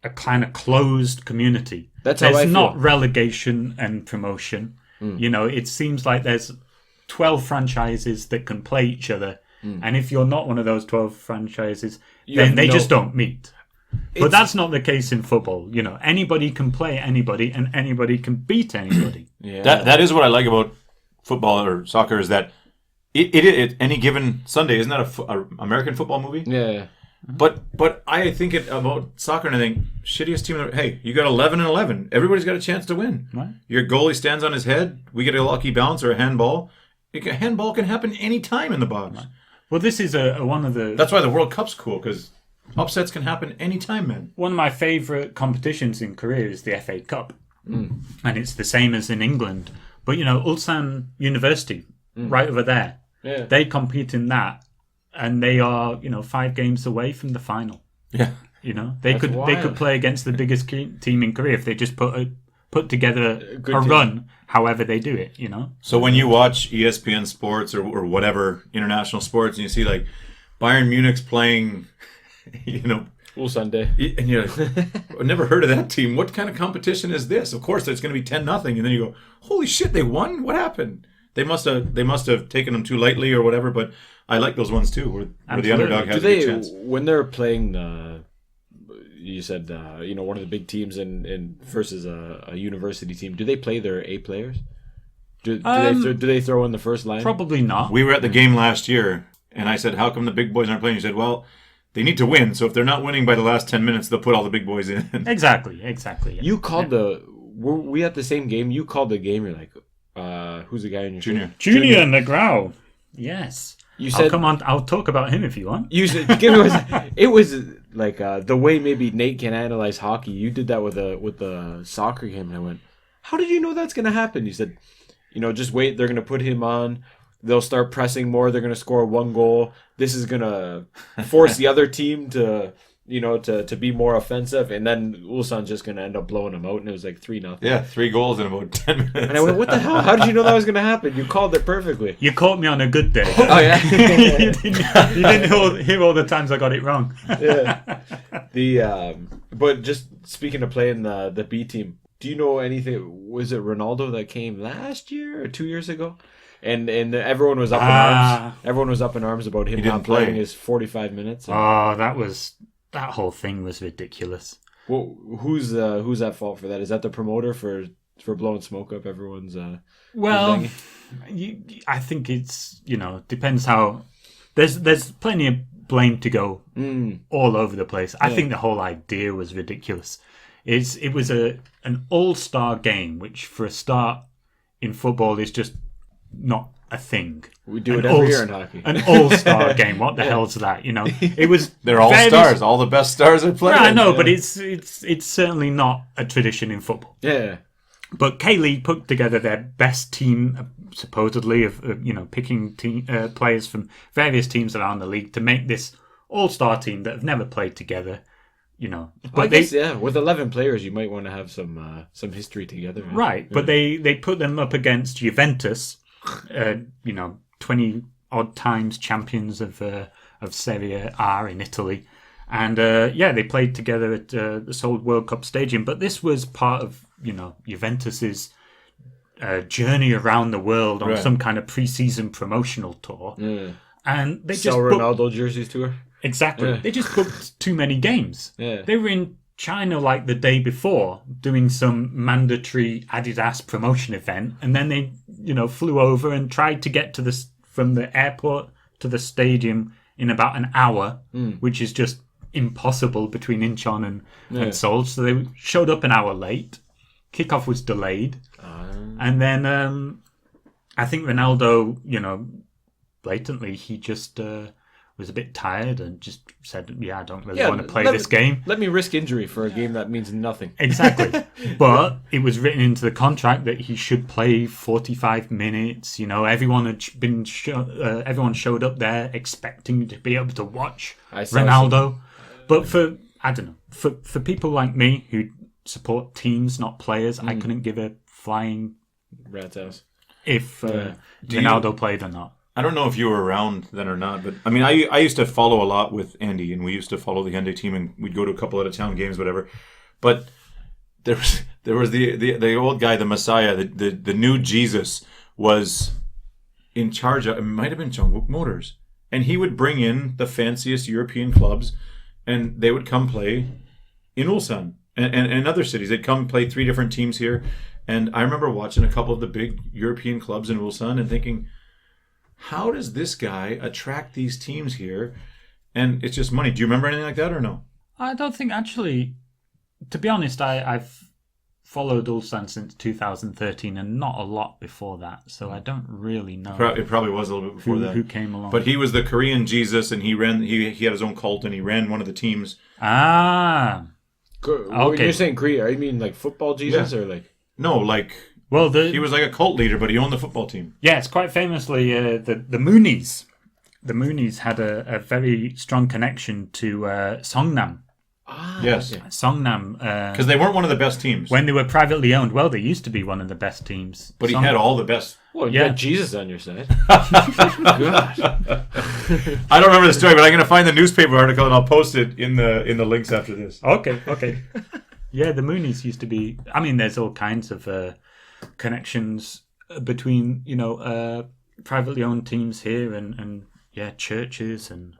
a kind of closed community. That's how I There's feel. not relegation and promotion. It seems like there's 12 franchises that can play each other. And if you're not one of those 12 franchises, then they just don't meet. But that's not the case in football. Anybody can play anybody, and anybody can beat anybody. Yeah. That is what I like about football or soccer, is that it any given Sunday, isn't that a American football movie? Yeah. But I think about soccer, and I think shittiest team. Hey, you got 11 and 11. Everybody's got a chance to win. Right. Your goalie stands on his head. We get a lucky bounce or a handball. A handball can happen any time in the box. Right. Well, this is one of the... That's why the World Cup's cool, because upsets can happen anytime, man. One of my favourite competitions in Korea is the FA Cup. And it's the same as in England. But, Ulsan University, right over there, they compete in that. And they are, 5 games away from the final. Yeah. They That's could wild. play against the biggest team in Korea if they just put together Good a team. run, however they do it, So when you watch ESPN Sports or whatever international sports, and you see like Bayern Munich's playing, Ulsan Day. and you're like, I've never heard of that team. What kind of competition is this? Of course, it's going to be 10-0, and then you go, holy shit, they won. What happened? They must have taken them too lightly or whatever. But I like those ones too, where the Absolutely. underdog has a good chance. When they're playing you said one of the big teams in versus a university team, do they play their A players? Do they throw in the first line? Probably not. We were at the game last year, and I said, how come the big boys aren't playing? You said, well, they need to win. So if they're not winning by the last 10 minutes, they'll put all the big boys in. Exactly. Yeah. You called were we at the same game? You called the game. You're like, who's the guy in your Junior. Junior Negrao. Yes. You said, come on. I'll talk about him if you want. You said it was like the way maybe Nate can analyze hockey. You did that with the soccer game, and I went, "How did you know that's going to happen?" You said, just wait. They're going to put him on. They'll start pressing more. They're going to score 1 goal. This is going to force the other team to be more offensive, and then Ulsan's just going to end up blowing them out, and it was like 3-0. Yeah, 3 goals in about 10 minutes. And I went, "What the hell? How did you know that was going to happen? You called it perfectly." You caught me on a good day. Oh yeah. you didn't hear all the times I got it wrong. Yeah. But just speaking of playing the B team, do you know anything? Was it Ronaldo that came last year or 2 years ago? And everyone was up in arms. Everyone was up in arms about him He didn't not playing play. his 45 minutes. Oh, that whole thing was ridiculous. Well, who's at fault for that? Is that the promoter for blowing smoke up everyone's? Well, I think it's depends how. There's plenty of blame to go all over the place. I think the whole idea was ridiculous. It was an all-star game, which for a start in football is just not a thing. We do it every year in hockey. An all-star game. What the hell's that? You know, it was. They're all stars. All the best stars are playing. I know, but it's certainly not a tradition in football. Yeah. But K-League put together their best team, supposedly, of picking players from various teams around the league to make this all-star team that have never played together. But with 11 players, you might want to have some history together. Right, but they put them up against Juventus, 20 odd times champions of Serie A in Italy, and they played together at this old World Cup stadium. But this was part of Juventus's journey around the world on some kind of pre-season promotional tour, and they sell Ronaldo jerseys to her. Exactly. Yeah. They just booked too many games. Yeah. They were in China like the day before doing some mandatory Adidas promotion event, and then they, flew over and tried to get from the airport to the stadium in about an hour, which is just impossible between Incheon and Seoul. So they showed up an hour late. Kickoff was delayed. And then I think Ronaldo, blatantly, he just was a bit tired and just said, I don't really want to play this game. Let me risk injury for a game that means nothing. Exactly. But it was written into the contract that he should play 45 minutes. Everyone had everyone showed up there expecting to be able to watch Ronaldo. But for people like me who support teams, not players, I couldn't give a flying rat's ass if Ronaldo played or not. I don't know if you were around then or not, but I mean, I used to follow a lot with Andy, and we used to follow the Hyundai team, and we'd go to a couple out-of-town games, whatever. But there was the old guy, the Messiah, the new Jesus was in charge of. It might have been Jungkook Motors, and he would bring in the fanciest European clubs, and they would come play in Ulsan and other cities. They'd come play 3 different teams here, and I remember watching a couple of the big European clubs in Ulsan and thinking, how does this guy attract these teams here? And it's just money. Do you remember anything like that or no? I don't think, actually, to be honest, I've followed Ulsan since 2013 and not a lot before that, so I don't really know. It probably was a little bit before that. Who came along. But he was the Korean Jesus, and he had his own cult, and he ran one of the teams. When you're saying Korea, are you mean like football Jesus or like... No, like... Well, he was like a cult leader, but he owned the football team. Yes, quite famously, the Moonies. The Moonies had a very strong connection to Songnam. Yes. Songnam. Because they weren't one of the best teams. When they were privately owned. Well, they used to be one of the best teams. But he had all the best. Well, you had Jesus on your side. Gosh. I don't remember the story, but I'm going to find the newspaper article and I'll post it in the links after this. Okay. Yeah, the Moonies used to be... I mean, there's all kinds of connections between, privately owned teams here and churches, and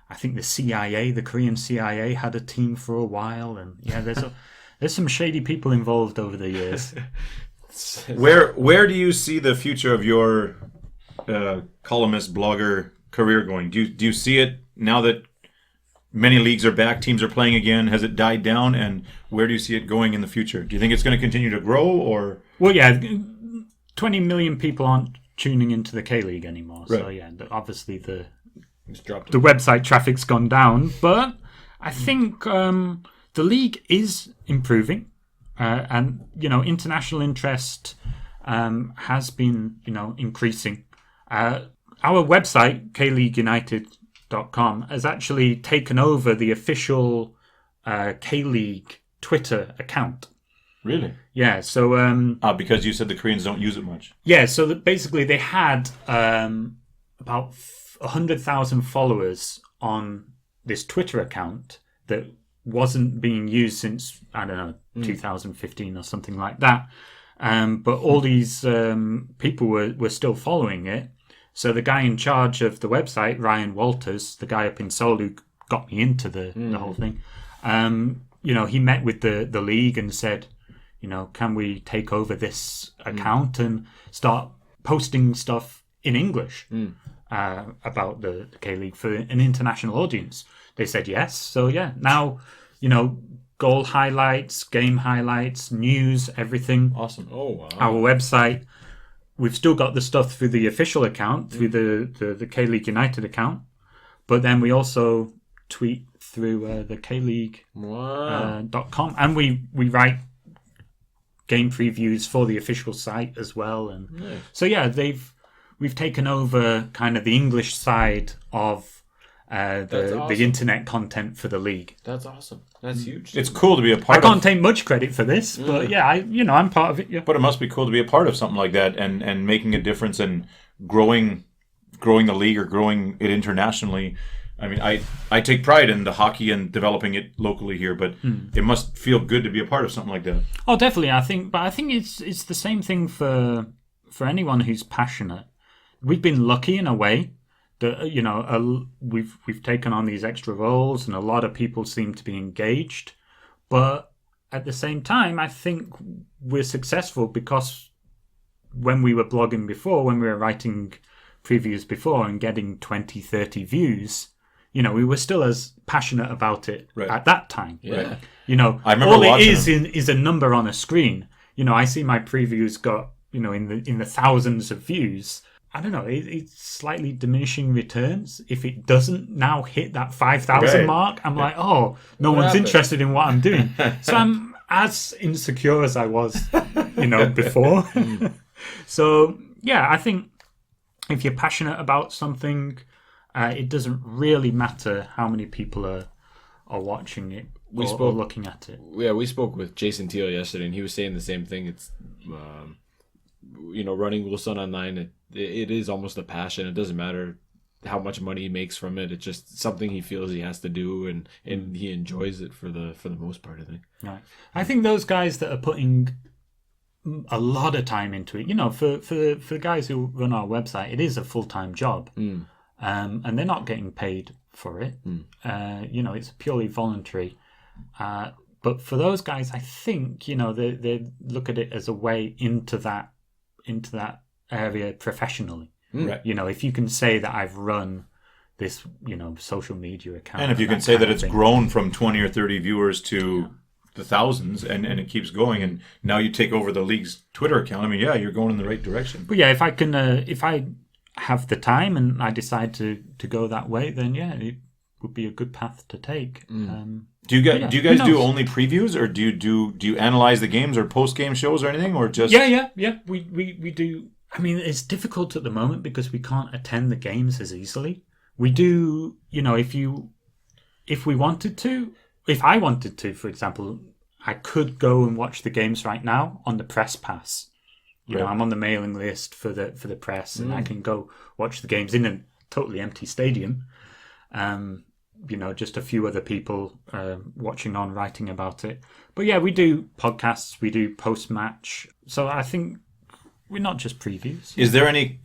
I think the Korean CIA had a team for a while, and there's some shady people involved over the years. Where do you see the future of your columnist blogger career going? Do you see it now that many leagues are back, teams are playing again? Has it died down, and where do you see it going in the future? Do you think it's going to continue to grow, or? Well, 20 million people aren't tuning into the K-League anymore. Right. So, obviously the website traffic's gone down. But I think the league is improving. And, international interest has been, increasing. Our website, KLeagueUnited.com, has actually taken over the official K-League Twitter account. Really? Yeah, so... because you said the Koreans don't use it much. Yeah, so basically they had about 100,000 followers on this Twitter account that wasn't being used since, 2015 or something like that. But all these people were still following it. So the guy in charge of the website, Ryan Walters, the guy up in Seoul who got me into the whole thing, he met with the league and said, can we take over this account and start posting stuff in English about the K-League for an international audience? They said yes. So, now, goal highlights, game highlights, news, everything. Awesome. Oh, wow. Our website we've still got the stuff through the official account, through the K-League United account, but then we also tweet through the KLeague.com, and we write game previews for the official site as well. And so we've taken over kind of the English side of the internet content for the league. That's awesome. That's huge. It's cool to be a part of. I can't take much credit for this, but yeah, I'm part of it. Yeah. But it must be cool to be a part of something like that and making a difference and growing the league or growing it internationally. I mean, I take pride in the hockey and developing it locally here, but it must feel good to be a part of something like that. Oh, definitely. I think it's the same thing for anyone who's passionate. We've been lucky in a way that we've taken on these extra roles, and a lot of people seem to be engaged. But at the same time, I think we're successful because when we were blogging before, when we were writing previews before and getting 20, 30 views, we were still as passionate about it at that time. Yeah. I remember all it watching is a number on a screen. I see my previews got, in the thousands of views. I don't know, it's slightly diminishing returns. If it doesn't now hit that 5,000 mark, I'm like, no one's interested in what I'm doing. So I'm as insecure as I was, before. So, yeah, I think if you're passionate about something, it doesn't really matter how many people are watching it or looking at it. Yeah, we spoke with Jason Teal yesterday, and he was saying the same thing. It's, running Ulsan online, it is almost a passion. It doesn't matter how much money he makes from it. It's just something he feels he has to do, and he enjoys it for the most part, I think. Right. I think those guys that are putting a lot of time into it, for guys who run our website, it is a full-time job. And they're not getting paid for it. It's purely voluntary. But for those guys, I think, they look at it as a way into that area professionally. Right. If you can say that I've run this, social media account. And if you can say that it's grown from 20 or 30 viewers to the thousands and it keeps going, and now you take over the league's Twitter account, I mean, yeah, you're going in the right direction. But yeah, if I have the time and I decide to go that way, then yeah, it would be a good path to take. Do you guys do only previews, or do you analyze the games or post game shows or anything, or just yeah we do. I mean, it's difficult at the moment because we can't attend the games as easily. We do, if we wanted to, if I wanted to, for example, I could go and watch the games right now on the press pass. I'm on the mailing list for the press, and I can go watch the games in a totally empty stadium. Just a few other people watching on, writing about it. But yeah, we do podcasts, we do post-match. So I think we're not just previews. Is there any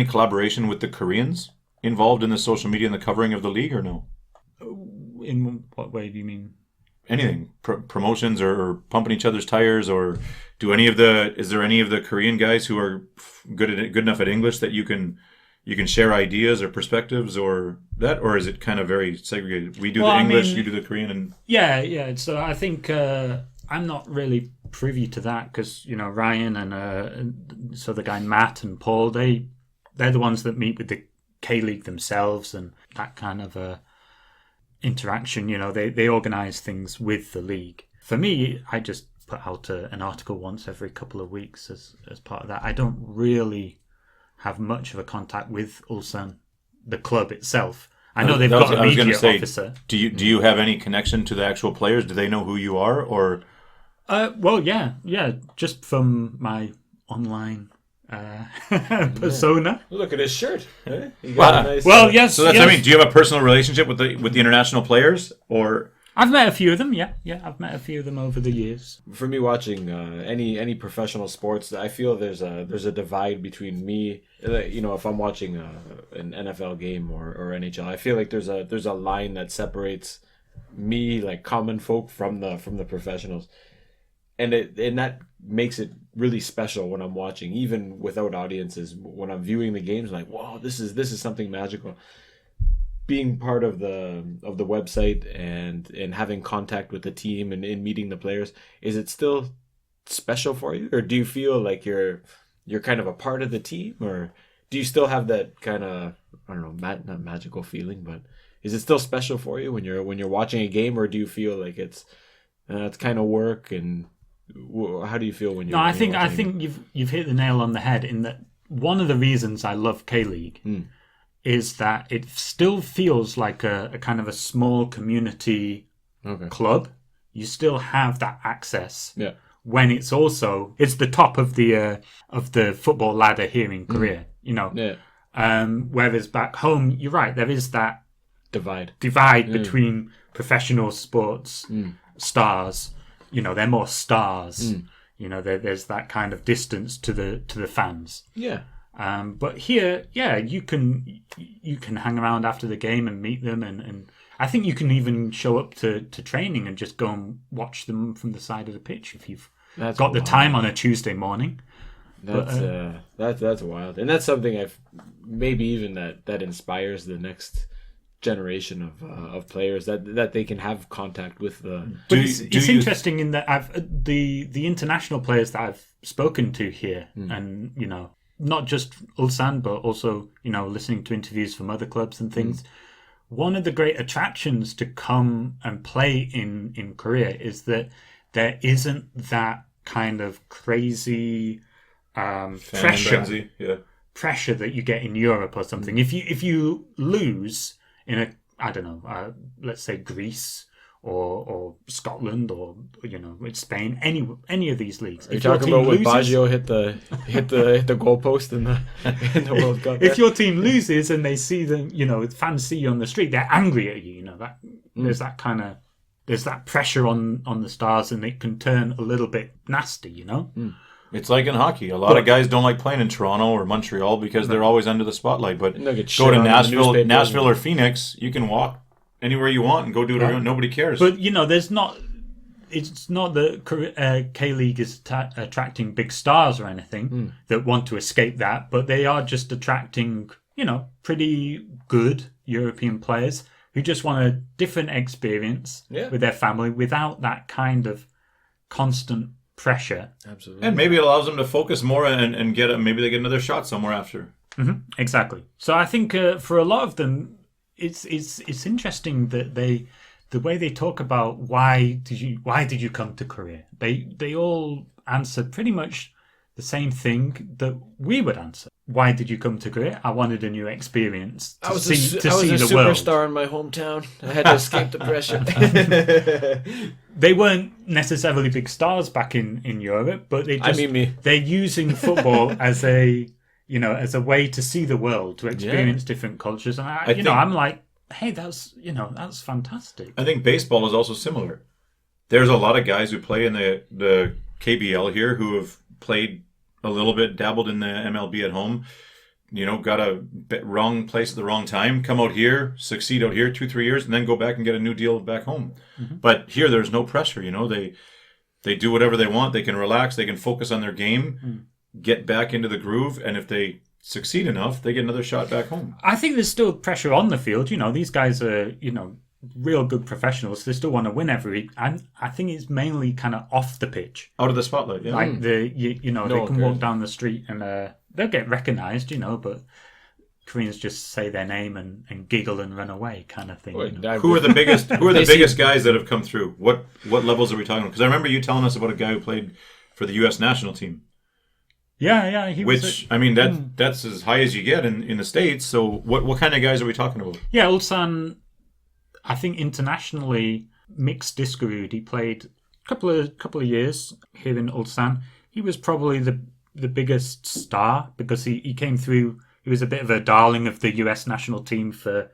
collaboration with the Koreans involved in the social media and the covering of the league, or no? In what way do you mean? Anything, promotions or pumping each other's tires, or is there any of the Korean guys who are good enough at English that you can share ideas or perspectives or that, or is it kind of very segregated? We do the English, you do the Korean, and yeah. So I think I'm not really privy to that because Ryan and so the guy Matt and Paul, they're the ones that meet with the K-League themselves and that kind of interaction. They organise things with the league. For me, I just put out an article once every couple of weeks as part of that. I don't really have much of a contact with Ulsan, the club itself. I know they've got a media officer. Do you have any connection to the actual players? Do they know who you are, or? Well, yeah, just from my online persona. Look at his shirt. Eh? Well, yes. So that's yes. I mean, do you have a personal relationship with the international players, or? I've met a few of them. Yeah, I've met a few of them over the years. For me, watching any professional sports, I feel there's a divide between me. If I'm watching an NFL game or NHL, I feel like there's a line that separates me, like common folk, from the professionals, and that makes it really special when I'm watching, even without audiences. When I'm viewing the games, like, whoa, this is something magical. Being part of the website and having contact with the team and in meeting the players, is it still special for you, or do you feel like you're you're kind of a part of the team, or do you still have that kind of, I don't know, not magical feeling, but is it still special for you when you're watching a game, or do you feel like it's kind of work? And how do you feel when you're? No, I when you're think you've hit the nail on the head in that one of the reasons I love K-League is that it still feels like a kind of a small community club. You still have that access. Yeah. When it's the top of the football ladder here in Korea, you know. Yeah. Whereas back home, you're right, there is that divide between professional sports stars. You know, they're more stars. You know, there's that kind of distance to the fans. Yeah. But here, yeah, you can hang around after the game and meet them, and I think you can even show up to training and just go and watch them from the side of the pitch if you've got the time on a Tuesday morning. That's wild, and that's something I've maybe even that inspires the next generation of players that they can have contact with the. But it's interesting in that the international players that I've spoken to here, and you know, not just Ulsan, but also, you know, listening to interviews from other clubs and things. One of the great attractions to come and play in Korea is that there isn't that kind of crazy pressure that you get in Europe or something. If you lose in let's say Greece or Scotland or, you know, Spain, any of these leagues. Are you talking about when Baggio hit the goalpost in the World Cup? If your team loses and they see them, you know, fans see you on the street, they're angry at you. You know, that there's that pressure on the stars, and it can turn a little bit nasty. You know. It's like in hockey. A lot of guys don't like playing in Toronto or Montreal because they're always under the spotlight. But go to Nashville or Phoenix, you can walk anywhere you want and go do it. Nobody cares. But, you know, it's not that K-League is attracting big stars or anything that want to escape that, but they are just attracting, you know, pretty good European players who just want a different experience with their family without that kind of constant pressure. Absolutely. And maybe it allows them to focus more and maybe they get another shot somewhere after. Exactly. So I think for a lot of them, it's interesting that the way they talk about why did you come to Korea, they all answer pretty much the same thing that we would answer. Why did you come to Korea? I wanted a new experience to see the world. I was a superstar in my hometown. I had to escape the pressure. They weren't necessarily big stars back in Europe, but they're using football as a way to see the world, to experience different cultures. And I'm like, hey, that's fantastic. I think baseball is also similar. There's a lot of guys who play in the KBL here who have played a little bit, dabbled in the MLB at home, you know, got a wrong place at the wrong time, come out here, succeed out here 2-3 years, and then go back and get a new deal back home. But here there's no pressure, you know, they do whatever they want, they can relax, they can focus on their game, get back into the groove, and if they succeed enough, they get another shot back home. I think there's still pressure on the field. You know, these guys are, you know, real good professionals. They still want to win every week. And I think it's mainly kind of off the pitch. Out of the spotlight, yeah. Like they can walk down the street and they'll get recognised, you know, but Koreans just say their name and giggle and run away kind of thing. Wait, you know? Who are the biggest guys that have come through? What levels are we talking about? Because I remember you telling us about a guy who played for the U.S. national team. Yeah. That's as high as you get in the States. So what kind of guys are we talking about? Yeah, Ulsan, I think internationally, mixed disc Gurud. He played a couple of years here in Ulsan. He was probably the biggest star because he came through. He was a bit of a darling of the US national team for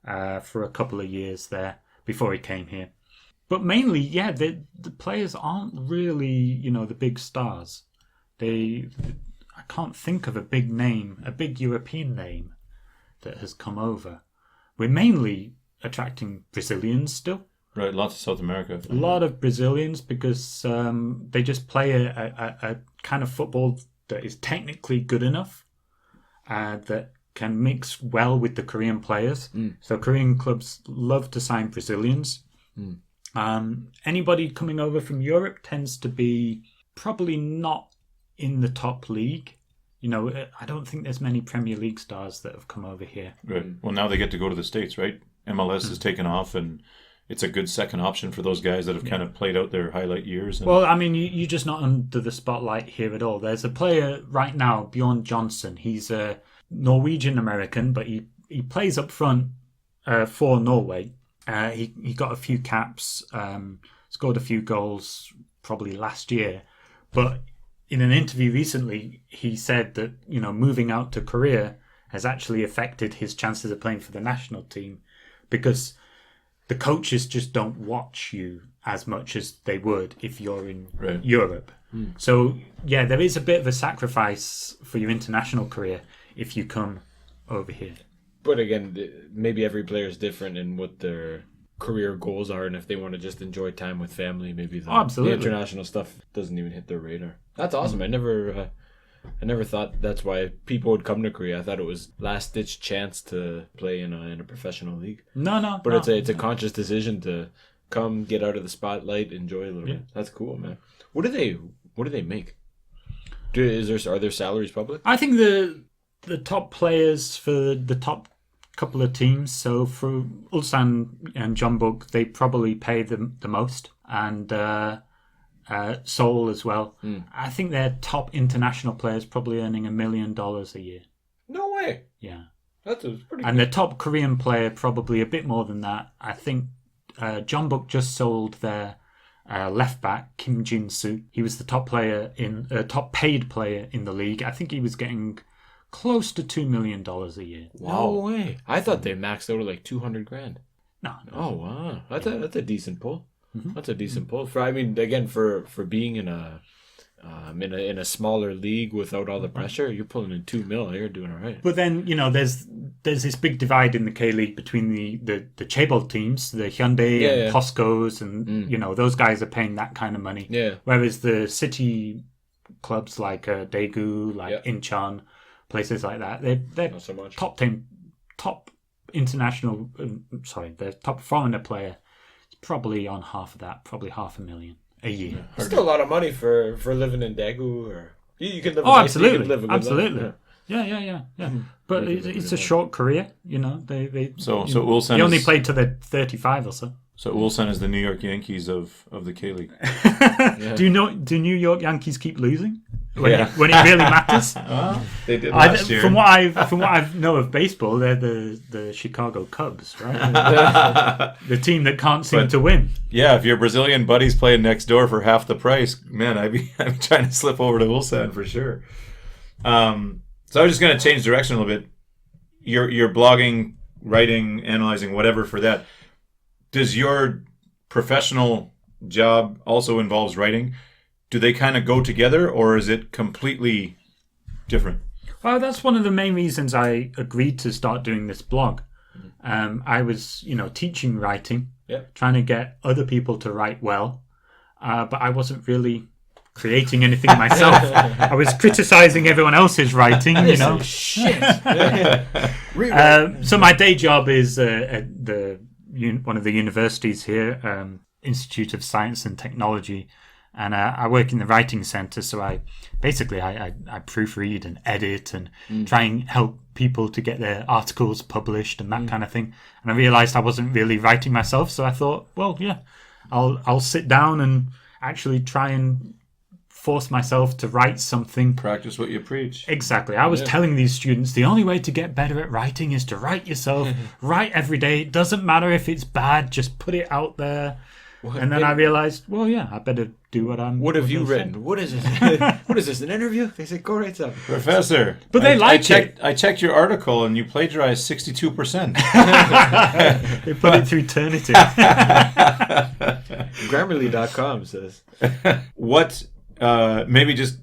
a couple of years there before he came here. But mainly, yeah, the players aren't really, you know, the big stars. I can't think of a big European name that has come over. We're mainly attracting Brazilians still. Right, lots of South America. A lot of Brazilians because they just play a kind of football that is technically good enough, that can mix well with the Korean players. So Korean clubs love to sign Brazilians. Anybody coming over from Europe tends to be probably not in the top league. I don't think there's many Premier League stars that have come over here. Right. Well, now they get to go to the States, right? MLS has taken off, and it's a good second option for those guys that have kind of played out their highlight years. Well, I mean, you're just not under the spotlight here at all. There's a player right now, Bjorn Johnson. He's a Norwegian-American, but he plays up front for Norway. He got a few caps, scored a few goals probably last year. But in an interview recently, he said that, moving out to Korea has actually affected his chances of playing for the national team because the coaches just don't watch you as much as they would if you're in Europe. So, yeah, there is a bit of a sacrifice for your international career if you come over here. But again, maybe every player is different in what their career goals are, and if they want to just enjoy time with family, maybe the international stuff doesn't even hit their radar. That's awesome. I never thought that's why people would come to Korea. I thought it was last ditch chance to play in a professional league. No. But it's a conscious decision to come, get out of the spotlight, enjoy a little bit. That's cool, man. What do they make? Are their salaries public? I think the top players for the top couple of teams, so for Ulsan and Jeonbuk, they probably pay them the most, and Seoul as well. I think their top international players probably earning $1 million a year. No way. Yeah, that's pretty. And the top Korean player probably a bit more than that. I think Jeonbuk just sold their left back Kim Jin-soo. He was the top paid player in the league. I think he was getting close to $2 million a year. Wow. No way. I thought they maxed out at like $200,000. No. Oh wow, that's a decent pull. That's a decent pull. For being in a smaller league without all the pressure, you're pulling in $2 million. You're doing all right. But then there's this big divide in the K League between the chaebol teams, the Hyundai and POSCOs, and those guys are paying that kind of money. Yeah. Whereas the city clubs like Daegu, like Incheon, places like that, they're not so much. top international. The top foreigner player is probably on half of that, probably $500,000 a year. It's still a lot of money for living in Daegu, or you could live. Absolutely, you could live a good absolutely. life. Yeah. But it's a short career, They Ulsan they only played till they're 35 or so. So Ulsan is the New York Yankees of the K League. Do New York Yankees keep losing when it really matters? They did last year. From what I know of baseball, they're the Chicago Cubs, right? the team that can't seem to win. Yeah, if your Brazilian buddies playing next door for half the price, man, I'd be trying to slip over to Ulsan for sure. So I was just going to change direction a little bit. You're blogging, writing, analyzing, whatever for that. Does your professional job also involves writing? Do they kind of go together, or is it completely different? Well, that's one of the main reasons I agreed to start doing this blog. I was, teaching writing, trying to get other people to write well, but I wasn't really creating anything myself. I was criticizing everyone else's writing, Shit. So my day job is at one of the universities here, Institute of Science and Technology, and I work in the writing center. So I proofread and edit and try and help people to get their articles published and that kind of thing. And I realized I wasn't really writing myself, so I thought, well, yeah, I'll sit down and actually try and force myself to write something. Practice what you preach. Exactly. I was telling these students the only way to get better at writing is to write yourself. Write every day. It doesn't matter if it's bad. Just put it out there. And then I realized, well, yeah, I better do What have you written? What is it? What is this, an interview? They said, go write something. Professor. But I checked your article and you plagiarized 62%. They put it through Turnitin. Grammarly.com says. What... maybe just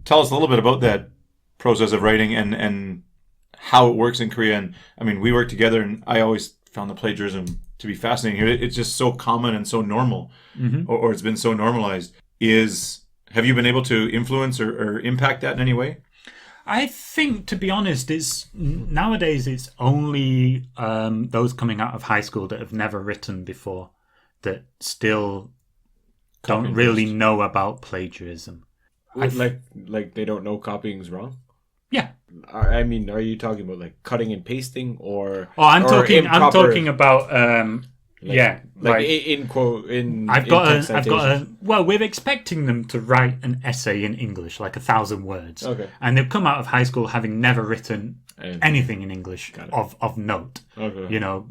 tell us a little bit about that process of writing and how it works in Korea. And I mean, we work together, and I always found the plagiarism to be fascinating. It's just so common and so normal, or it's been so normalized. Have you been able to influence or impact that in any way? I think, to be honest, nowadays it's only those coming out of high school that have never written before that still don't really know about plagiarism. Like they don't know copying's wrong? Yeah. I mean, are you talking about like cutting and pasting or? Oh, I'm or talking. I'm improper- talking about. like in quote in. I've in got text a. I've got citations. a. Well, we're expecting them to write an essay in English, like 1,000 words. Okay. And they've come out of high school having never written And- anything in English Got it. of note. Okay. You know,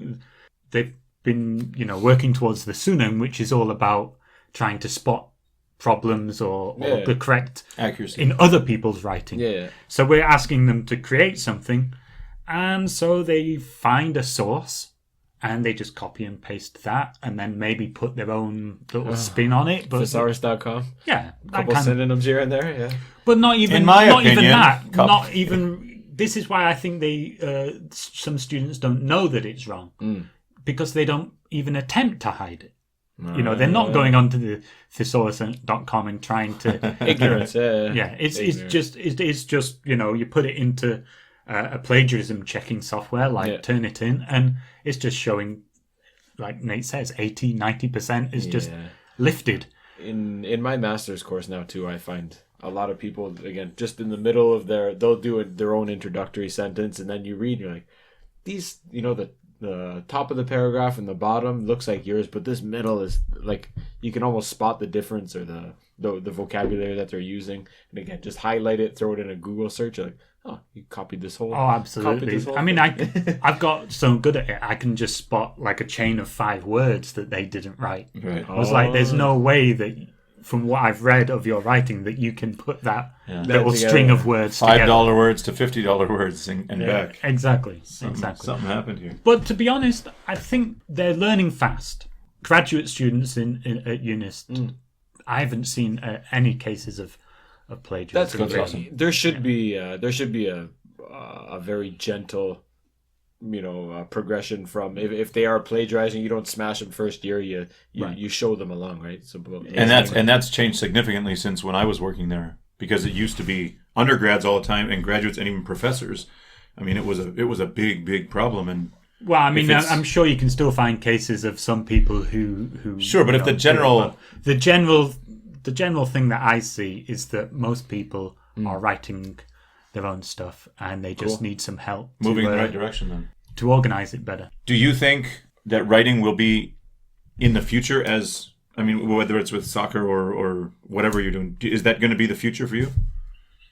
they've been working towards the Sunan, which is all about trying to spot problems or Yeah. the correct Accuracy. in other people's writing. Yeah. So we're asking them to create something, and so they find a source and they just copy and paste that and then maybe put their own little spin on it. But Thesaurus.com. yeah, that Couple kind of, synonyms here and there. Yeah. but not even In my not even opinion, that. copy. Not even. This is why I think some students don't know that it's wrong because they don't even attempt to hide it. You know, they're not going onto the thesaurus.com and trying to Ignorance. yeah, it's just you put it into a plagiarism checking software like Turnitin, and it's just showing, like Nate says, 80-90% is just lifted. In my master's course now too, I find a lot of people again just in the middle of they'll do their own introductory sentence, and then you read, you're like, these, the top of the paragraph and the bottom looks like yours, but this middle is like you can almost spot the difference or the vocabulary that they're using. And again, just highlight it, throw it in a Google search. You're like, oh, you copied this whole. Oh, absolutely. I mean, I've got so good at it. I can just spot like a chain of 5 words that they didn't write. Right. I was like, there's no way that, from what I've read of your writing, that you can put that little together. string of words $5 together. words to $50 words and back. Exactly. Something happened here. But to be honest, I think they're learning fast. Graduate students at UNIST, I haven't seen any cases of plagiarism. That's good. Awesome. There should be a very gentle, progression from if they are plagiarizing, you don't smash them first year. You show them along, right? So, And that's changed significantly since when I was working there, because it used to be undergrads all the time and graduates and even professors. I mean, it was a big problem. And well, I mean, I'm sure you can still find cases of some people who sure, but if the general thing that I see is that most people are writing their own stuff and they just need some help moving in the right direction, then to organize it better. Do you think that writing will be in the future whether it's with soccer or whatever you're doing, is that going to be the future for you?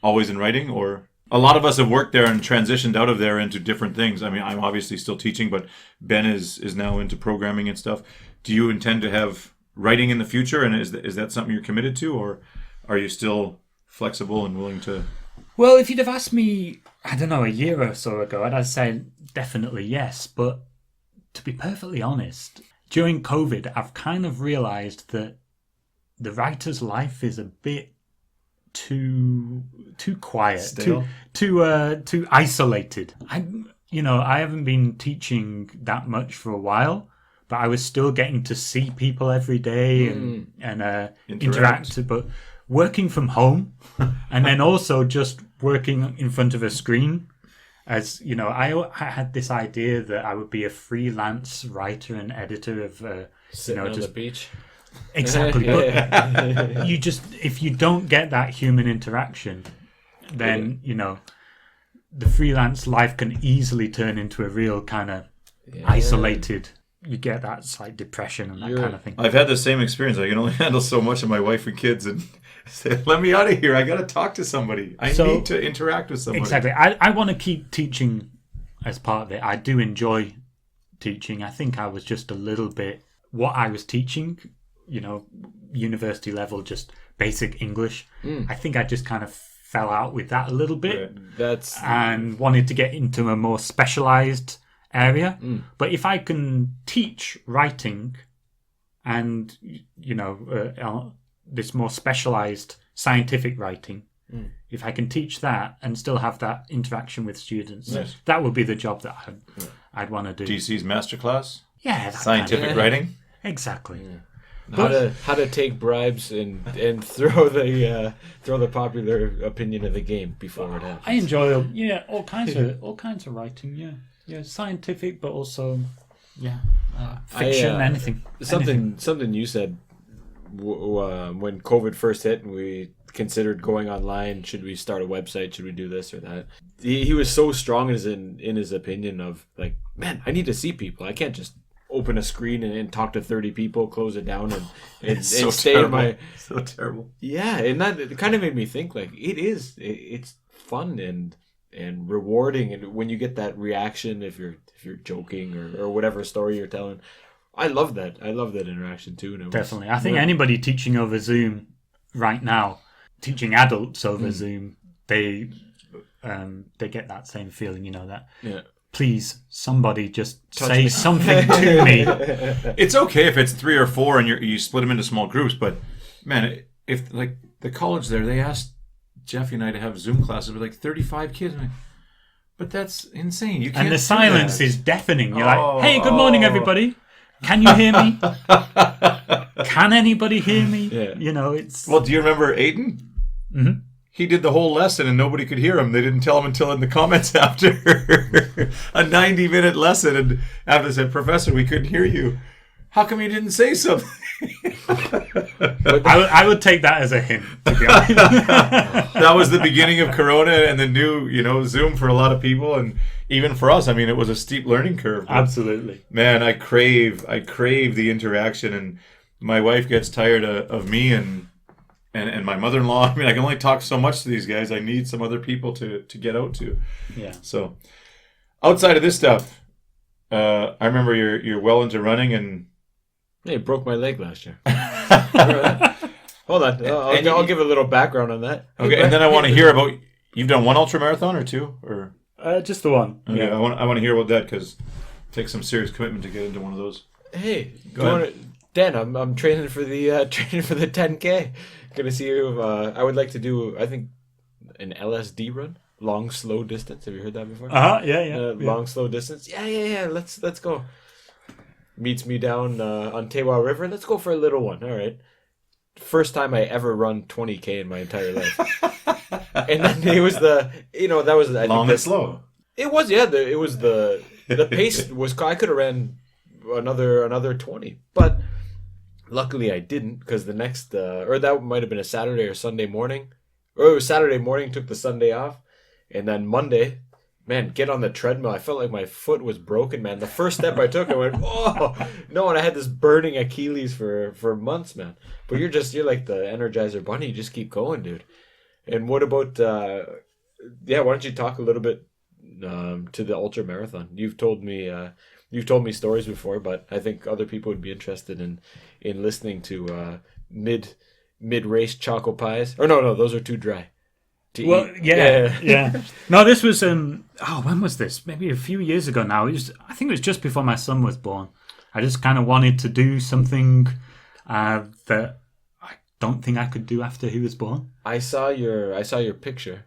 Always in writing? Or a lot of us have worked there and transitioned out of there into different things. I mean, I'm obviously still teaching, but Ben is now into programming and stuff. Do you intend to have writing in the future, and is that something you're committed to, or are you still flexible and willing to? Well, if you'd have asked me, I don't know, a year or so ago, I'd say definitely yes. But to be perfectly honest, during COVID, I've kind of realised that the writer's life is a bit too quiet, Stale? too isolated. I haven't been teaching that much for a while, but I was still getting to see people every day and interact. But working from home and then also just working in front of a screen, as you know, I had this idea that I would be a freelance writer and editor of sitting on the beach. Exactly. But if you don't get that human interaction, then the freelance life can easily turn into a real kind of isolated. You get that slight depression and that kind of thing. I've had the same experience. I can only handle so much of my wife and kids, and say, "Let me out of here. I got to talk to somebody. I need to interact with somebody." Exactly. I want to keep teaching as part of it. I do enjoy teaching. I think I was just a little bit what I was teaching. University level, just basic English. I think I just kind of fell out with that a little bit. Right. And wanted to get into a more specialized area. But if I can teach writing and this more specialized scientific writing, if I can teach that and still have that interaction with students, that would be the job that I'd want to do. DC's masterclass? Yeah, scientific writing? Exactly. How to take bribes and throw the popular opinion of the game before it happens. I enjoy all kinds of writing. Yeah, scientific, but also fiction, anything. Something you said when COVID first hit and we considered going online. Should we start a website? Should we do this or that? He was so strong in his opinion of like, man, I need to see people. I can't just open a screen and talk to 30 people, close it down, and so stay terrible. in my. So terrible. Yeah, and that it kind of made me think like it's fun and rewarding, and when you get that reaction if you're joking or whatever story you're telling. I love that. I love that interaction too. And it was, Definitely. I think anybody teaching over Zoom right now, teaching adults over Zoom, they get that same feeling, that please, somebody just say something to me. It's okay if it's 3 or 4 and you split them into small groups, but man, if like the college there, they asked Jeffy and I to have Zoom classes with like 35 kids. I'm like, but that's insane. You can't. And the do silence that. is deafening. You're like, hey, good morning, everybody. Can you hear me? Can anybody hear me? Yeah. It's... Well, do you remember Aiden? Mhm. He did the whole lesson and nobody could hear him. They didn't tell him until in the comments after. A 90-minute lesson. And after they said, Professor, we couldn't hear you. How come you didn't say something? I would take that as a hint, to be honest. That was the beginning of Corona and the new, Zoom for a lot of people. And even for us, I mean, it was a steep learning curve. Absolutely. Man, I crave the interaction. And my wife gets tired of me and my mother-in-law. I mean, I can only talk so much to these guys. I need some other people to get out to. Yeah. So, outside of this stuff, I remember you're well into running and... Hey, broke my leg last year. Hold on. I'll give a little background on that. Okay, and then I want to hear about... You've done one ultra marathon or 2? Or Just the one. okay, Yeah. I want to hear about that because it takes some serious commitment to get into one of those. Hey, Go ahead. Dan, I'm training for the 10K. Gonna see you. I would like to do, I think, an LSD run, long slow distance. Have you heard that before? Yeah. Long slow distance. Yeah. Let's go. Meets me down on Tewa River. Let's go for a little one. All right. First time I ever run 20K in my entire life. And then it was that was I Long think and slow. It was it was the pace was I could have ran another 20, but luckily I didn't because the next or that might have been a Saturday or Sunday morning, or it was Saturday morning, took the Sunday off, and then Monday, man, get on the treadmill. I felt like my foot was broken, man. The first step I took, I went, oh no, and I had this burning Achilles for months, man. But you're like the Energizer Bunny. You just keep going, dude. And what about why don't you talk a little bit to the ultra marathon? You've told me stories before, but I think other people would be interested in listening to mid race choco pies. Or no, those are too dry. Well, yeah. No, this was when was this? Maybe a few years ago now. I think it was just before my son was born. I just kind of wanted to do something that I don't think I could do after he was born. I saw your picture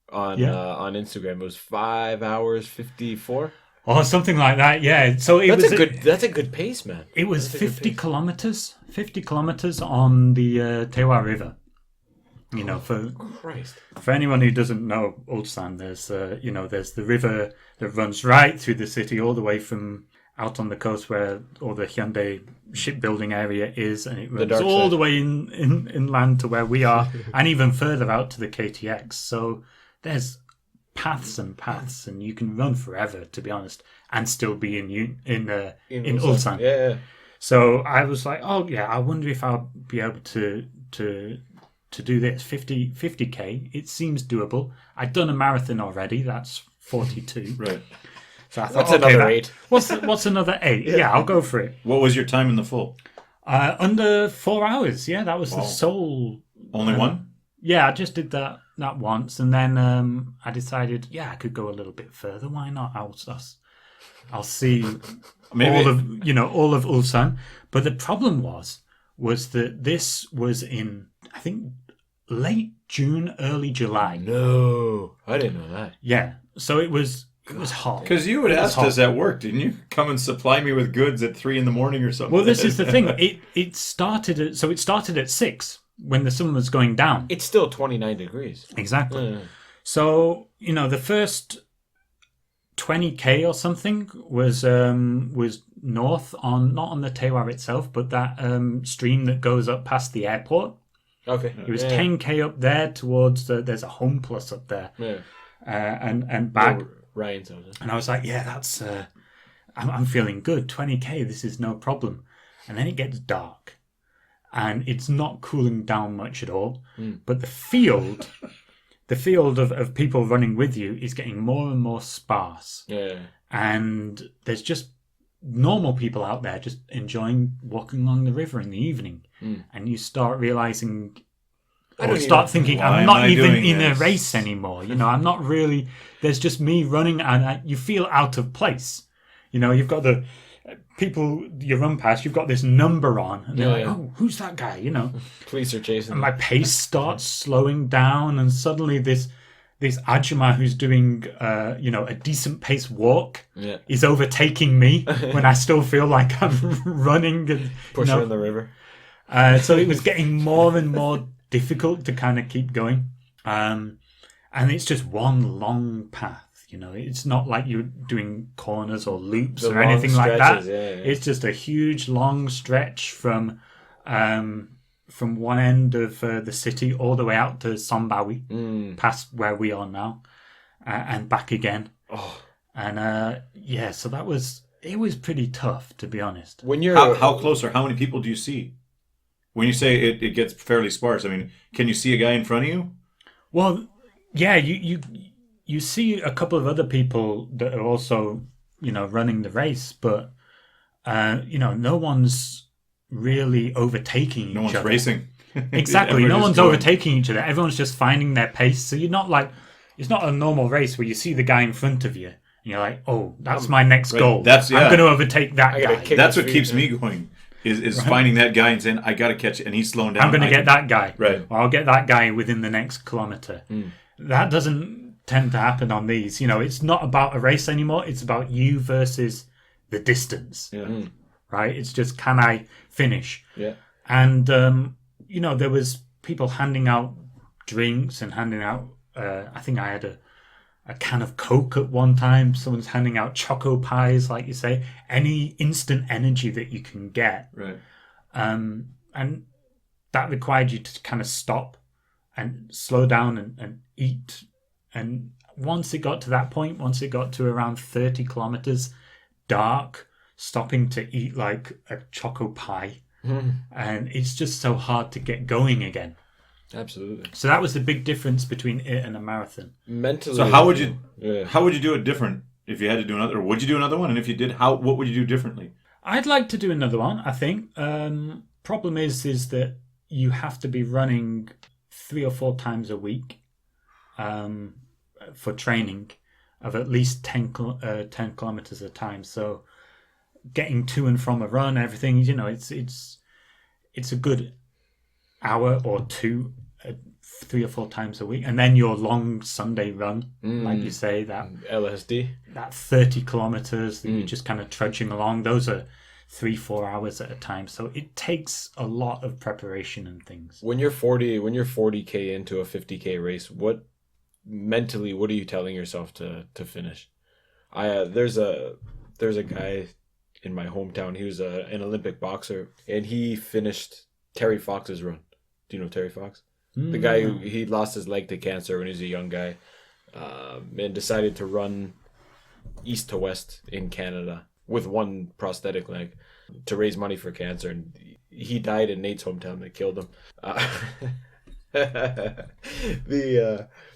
on Instagram. It was 5 hours 54. Or something like that. Yeah. So that's a good pace, man. It was 50 kilometers. 50 kilometers on the Tewa River. For anyone who doesn't know Ulsan, there's the river that runs right through the city, all the way from out on the coast where all the Hyundai shipbuilding area is, and it runs all the way inland to where we are, and even further out to the KTX. So there's paths and paths, and you can run forever, to be honest, and still be in Ulsan. Yeah. So I was like, oh yeah, I wonder if I'll be able to do this 50K. It seems doable. I'd done a marathon already. That's 42. Right. So I thought, another 8? What's another 8? Yeah, I'll go for it. What was your time in the full? Under 4 hours. Yeah, that was the sole. Only one? Yeah, I just did that once, and then I decided, I could go a little bit further. Why not? I'll see all of Ulsan. But the problem was that this was in, I think, late June, early July. No, I didn't know that. Yeah, so it was hot. Because you had asked us at work, didn't you? Come and supply me with goods at 3 a.m. or something. Well, this is the thing. It started at 6 when the sun was going down. It's still 29 degrees. Exactly. Yeah. So the first 20K or something was north on, not on the Tewa itself, but that stream that goes up past the airport. Okay. It was 10k up there towards there's a Home Plus up there. Yeah. And back. Yeah, Ryan told us. And I was like, yeah, that's I'm feeling good. 20k, this is no problem. And then it gets dark, and it's not cooling down much at all. But the field of people running with you is getting more and more sparse. Yeah. And there's just normal people out there just enjoying walking along the river in the evening. And you start realizing, or start thinking, why I'm not am I even doing in a this? race anymore. You know, I'm not really, there's just me running, and you feel out of place. You know, you've got the people you run past, you've got this number on, and they're like, oh, who's that guy? You know, Police are chasing. and my pace starts slowing down, and suddenly this Ajuma who's doing, a decent pace walk is overtaking me when I still feel like I'm running. And, Push her in the river. So it was getting more and more difficult to kind of keep going. And it's just one long path. You know, it's not like you're doing corners or loops or anything like that. Yeah. It's just a huge long stretch from one end of the city all the way out to Sombawi, past where we are now, and back again. Oh. And so it was pretty tough, to be honest. When you're How close or how many people do you see? When you say it gets fairly sparse, I mean, can you see a guy in front of you? Well, yeah, you see a couple of other people that are also, running the race, but no one's really overtaking each other. No one's racing. Exactly. No Everyone's one's going. overtaking each other. Everyone's just finding their pace. So you're not like, it's not a normal race where you see the guy in front of you and you're like, oh, that's my next goal. I'm going to overtake that gotta guy. kick That's his what feet, keeps me going. Is finding that guy and saying, I got to catch it, and he's slowing down. I'm going to get that guy. Right. Or I'll get that guy within the next kilometre. That doesn't tend to happen on these. It's not about a race anymore. It's about you versus the distance. Yeah. Right? It's just, can I finish? Yeah. And, there was people handing out drinks and handing out, I think I had a can of Coke at one time. Someone's handing out choco pies, like you say. Any instant energy that you can get. Right. And that required you to kind of stop and slow down and eat. And once it got to that point, once it got to around 30 kilometers, dark, stopping to eat like a choco pie. And it's just so hard to get going again. Absolutely. So that was the big difference between it and a marathon. Mentally. So how would you Yeah. how would you do it different if you had to do another? Or would you do another one? And if you did, what would you do differently? I'd like to do another one, I think. Problem is that you have to be running 3 or 4 times a week for training of at least 10 kilometers at a time. So getting to and from a run, everything, it's a good hour or two, 3 or 4 times a week. And then your long Sunday run, like you say, that LSD. that 30 kilometers that you're just kind of trudging along, those are 3-4 hours at a time. So it takes a lot of preparation and things. When you're 40k into a 50k race, what are you telling yourself to finish? There's a guy in my hometown. He was an Olympic boxer, and he finished Terry Fox's run. Do you know Terry Fox? The guy he lost his leg to cancer when he was a young guy, and decided to run east to west in Canada with one prosthetic leg to raise money for cancer. And he died in Nate's hometown. They killed him.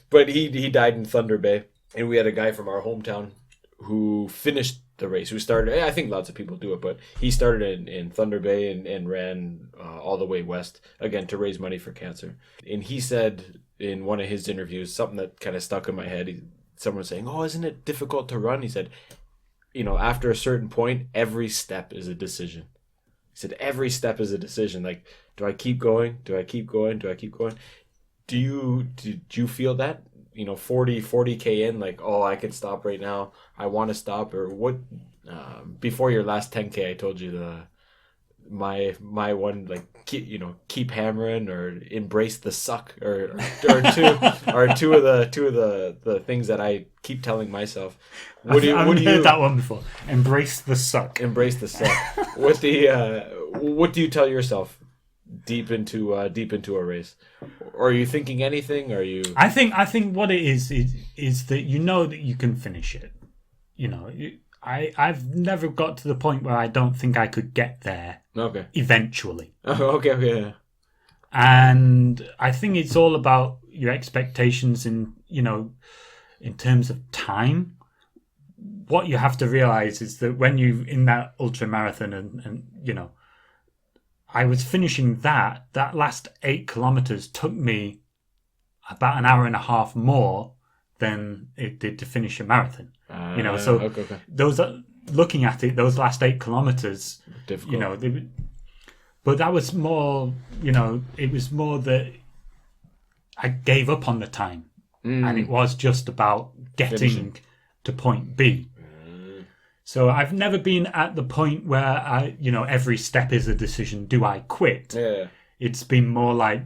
But he died in Thunder Bay, and we had a guy from our hometown who finished the race, who started, I think lots of people do it, but he started in Thunder Bay and ran all the way west, again, to raise money for cancer. And he said in one of his interviews, something that kind of stuck in my head, someone was saying, oh, isn't it difficult to run? He said, after a certain point, every step is a decision. He said, every step is a decision. Like, do I keep going? Do I keep going? Do I keep going? Do you feel that? 40k in, like, oh, I can stop right now. I want to stop. Or what? Before your last 10k, I told you my one, like, keep hammering or embrace the suck or two of the things that I keep telling myself. I've heard that one before. Embrace the suck. Embrace the suck. What do you tell yourself deep into a race, or are you thinking anything? Or are you? I think what it is that you know that you can finish it. You know, I've never got to the point where I don't think I could get there. Okay. Eventually. Oh, okay. Yeah. And I think it's all about your expectations in terms of time. What you have to realize is that when you in that ultra marathon and I was finishing that last 8 kilometers took me about an hour and a half more than it did to finish a marathon. Okay. Those looking at it, those last 8 kilometers, Difficult. But that was more, it was more that I gave up on the time, and it was just about getting Finishing. to point B. So I've never been at the point where every step is a decision. Do I quit? Yeah. It's been more like,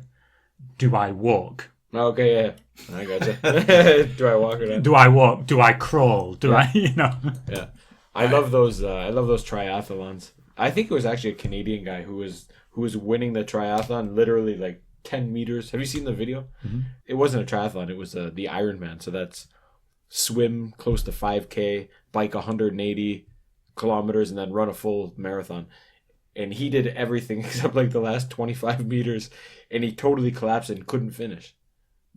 do I walk? Okay. Yeah. I gotcha. Do I walk or not? Do I walk? Do I crawl? Do I? Yeah. I love those. I love those triathlons. I think it was actually a Canadian guy who was winning the triathlon, literally like 10 meters. Have you seen the video? Mm-hmm. It wasn't a triathlon. It was the Ironman. So that's swim close to 5K, bike 180 kilometers, and then run a full marathon. And he did everything except like the last 25 meters, and he totally collapsed and couldn't finish.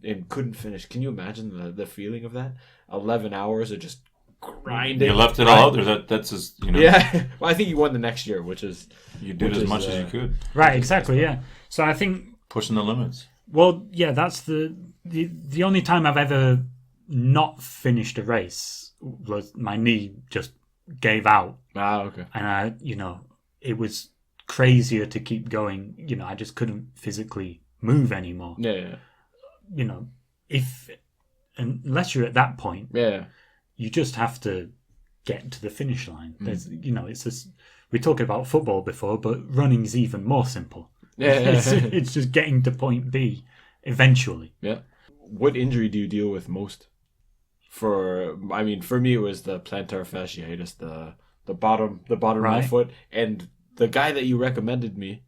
Can you imagine the feeling of that? 11 hours of just grinding. You left it all out there. That's just Yeah. Well, I think he won the next year, which is you did as much as you could. Right. Exactly. Yeah. So I think Pushing the limits. Well, yeah, that's the only time I've ever not finished a race was my knee just gave out. Okay. And it was crazier to keep going. I just couldn't physically move anymore. Yeah. Unless you're at that point, Yeah. you just have to get to the finish line. There's, it's just, we talked about football before, but running is even more simple. Yeah. It's just getting to point B eventually. Yeah. What injury do you deal with most? For me, it was the plantar fasciitis, the bottom of my Right. foot, and the guy that you recommended me,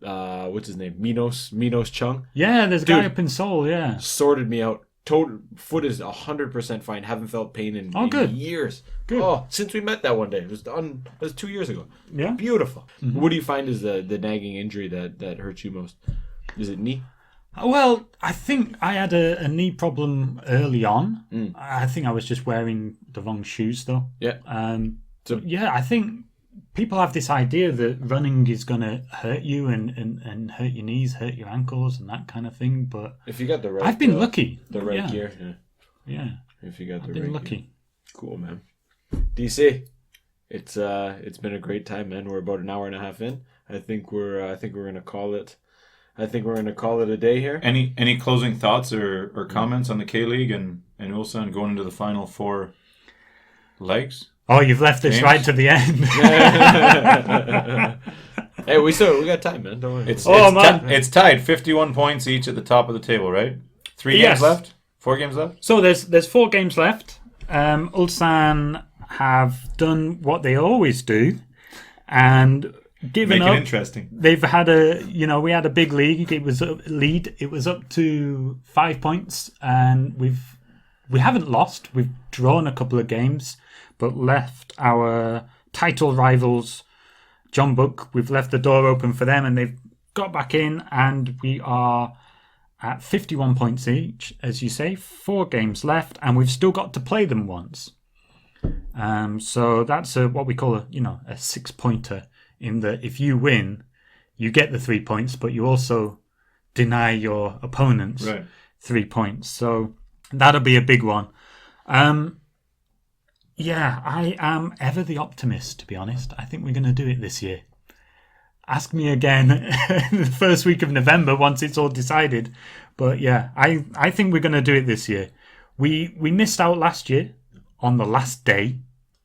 what's his name, Minos Chung, Yeah, there's a guy Dude. up in Seoul. Yeah. sorted me out. Total foot is 100% fine. Haven't felt pain in good. years. Good. Oh, since we met that one day, it was 2 years ago. Yeah. Beautiful. Mm-hmm. What do you find is the nagging injury that hurts you most? Is it knee? Well, I think I had a knee problem early on. I think I was just wearing the wrong shoes, though. Yeah. I think people have this idea that running is going to hurt you and hurt your knees, hurt your ankles, and that kind of thing. But If you got the right, I've been lucky. the right Yeah. gear. Yeah. Yeah, If you got the I've been right lucky. gear. Cool, man. DC, it's been a great time, man. We're about an hour and a half in. I think we're gonna call it. I think we're gonna call it a day here. Any closing thoughts or comments on the K League and Ulsan going into the final 4 legs? Oh, you've left this James? right to the end. Hey, we got time, man. Don't worry. It's tied 51 points each at the top of the table, right? 3 Yes. games left? 4 games left? So there's 4 games left. Ulsan have done what they always do and given Make it up. interesting. They've had we had a big league. It was up to 5 points, and we haven't lost. We've drawn a couple of games, but left our title rivals, John Book. We've left the door open for them, and they've got back in, and we are at 51 points each, as you say. 4 games left, and we've still got to play them once. So that's what we call a 6-pointer. In that if you win, you get the 3 points, but you also deny your opponents 3 points. So that'll be a big one. I am ever the optimist, to be honest. I think we're going to do it this year. Ask me again the first week of November once it's all decided. But yeah, I think we're going to do it this year. We missed out last year on the last day.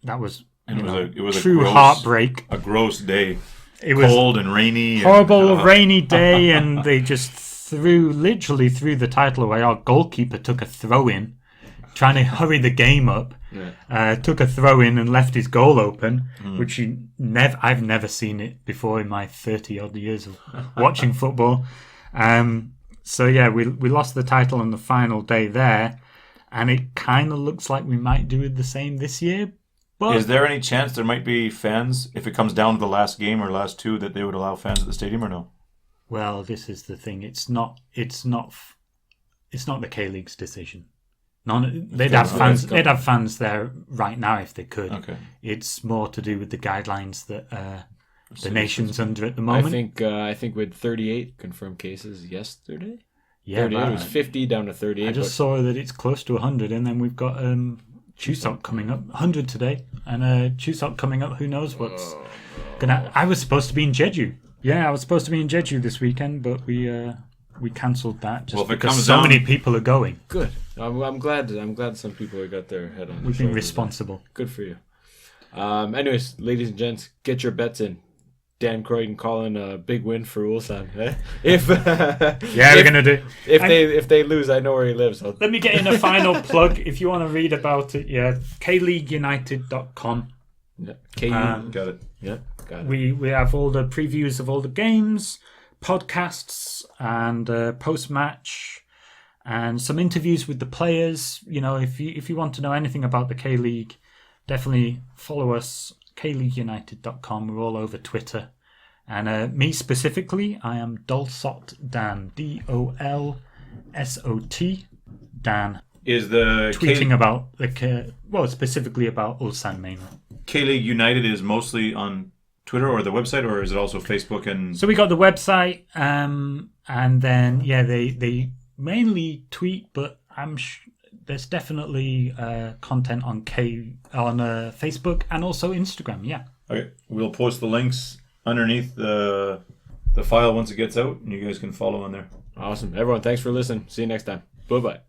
That was It was true a gross, heartbreak. A gross day. It was Cold and rainy. horrible rainy day, and they just literally threw the title away. Our goalkeeper took a throw in trying to hurry the game up. Took a throw in and left his goal open, which I've never seen it before in my 30 odd years of watching football. So yeah, we lost the title on the final day there, and it kind of looks like we might do the same this year. But is there any chance there might be fans, if it comes down to the last game or last two, that they would allow fans at the stadium or no? Well, this is the thing. It's not the K-League's decision. They'd have fans. They'd have fans there right now if they could. Okay. It's more to do with the guidelines that the nation's under at the moment. I think we had 38 confirmed cases yesterday. Yeah, 38. It was 50 down to 38. I just saw that it's close to 100, and then we've got Chuseok coming up, 100 today, and Chuseok coming up. Who knows what's gonna? I was supposed to be in Jeju. Yeah, I was supposed to be in Jeju this weekend, but we cancelled that just because so many people are going. Good. I'm glad some people have got their head on. We've been responsible. Good for you. Anyways, ladies and gents, get your bets in. Dan Croydon calling a big win for Ulsan. We're gonna do. If they lose, I know where he lives. Let me get in a final plug. If you want to read about it, kleagueunited.com. Yeah, got it. Yeah, got it. We have all the previews of all the games, podcasts, and post-match, and some interviews with the players. You know, if you want to know anything about the K-League, definitely follow us. kleagueunited.com. We're all over Twitter. And me specifically, I am Dolsot Dan. DOLSOT Dan. Is the tweeting about specifically about Ulsan mainly. K-League United is mostly on Twitter or the website, or is it also Facebook and? So we got the website, and then they mainly tweet, but there's definitely content on Facebook and also Instagram. Yeah. Okay, we'll post the links underneath the file once it gets out, and you guys can follow on there. Awesome, everyone. Thanks for listening. See you next time. Bye bye.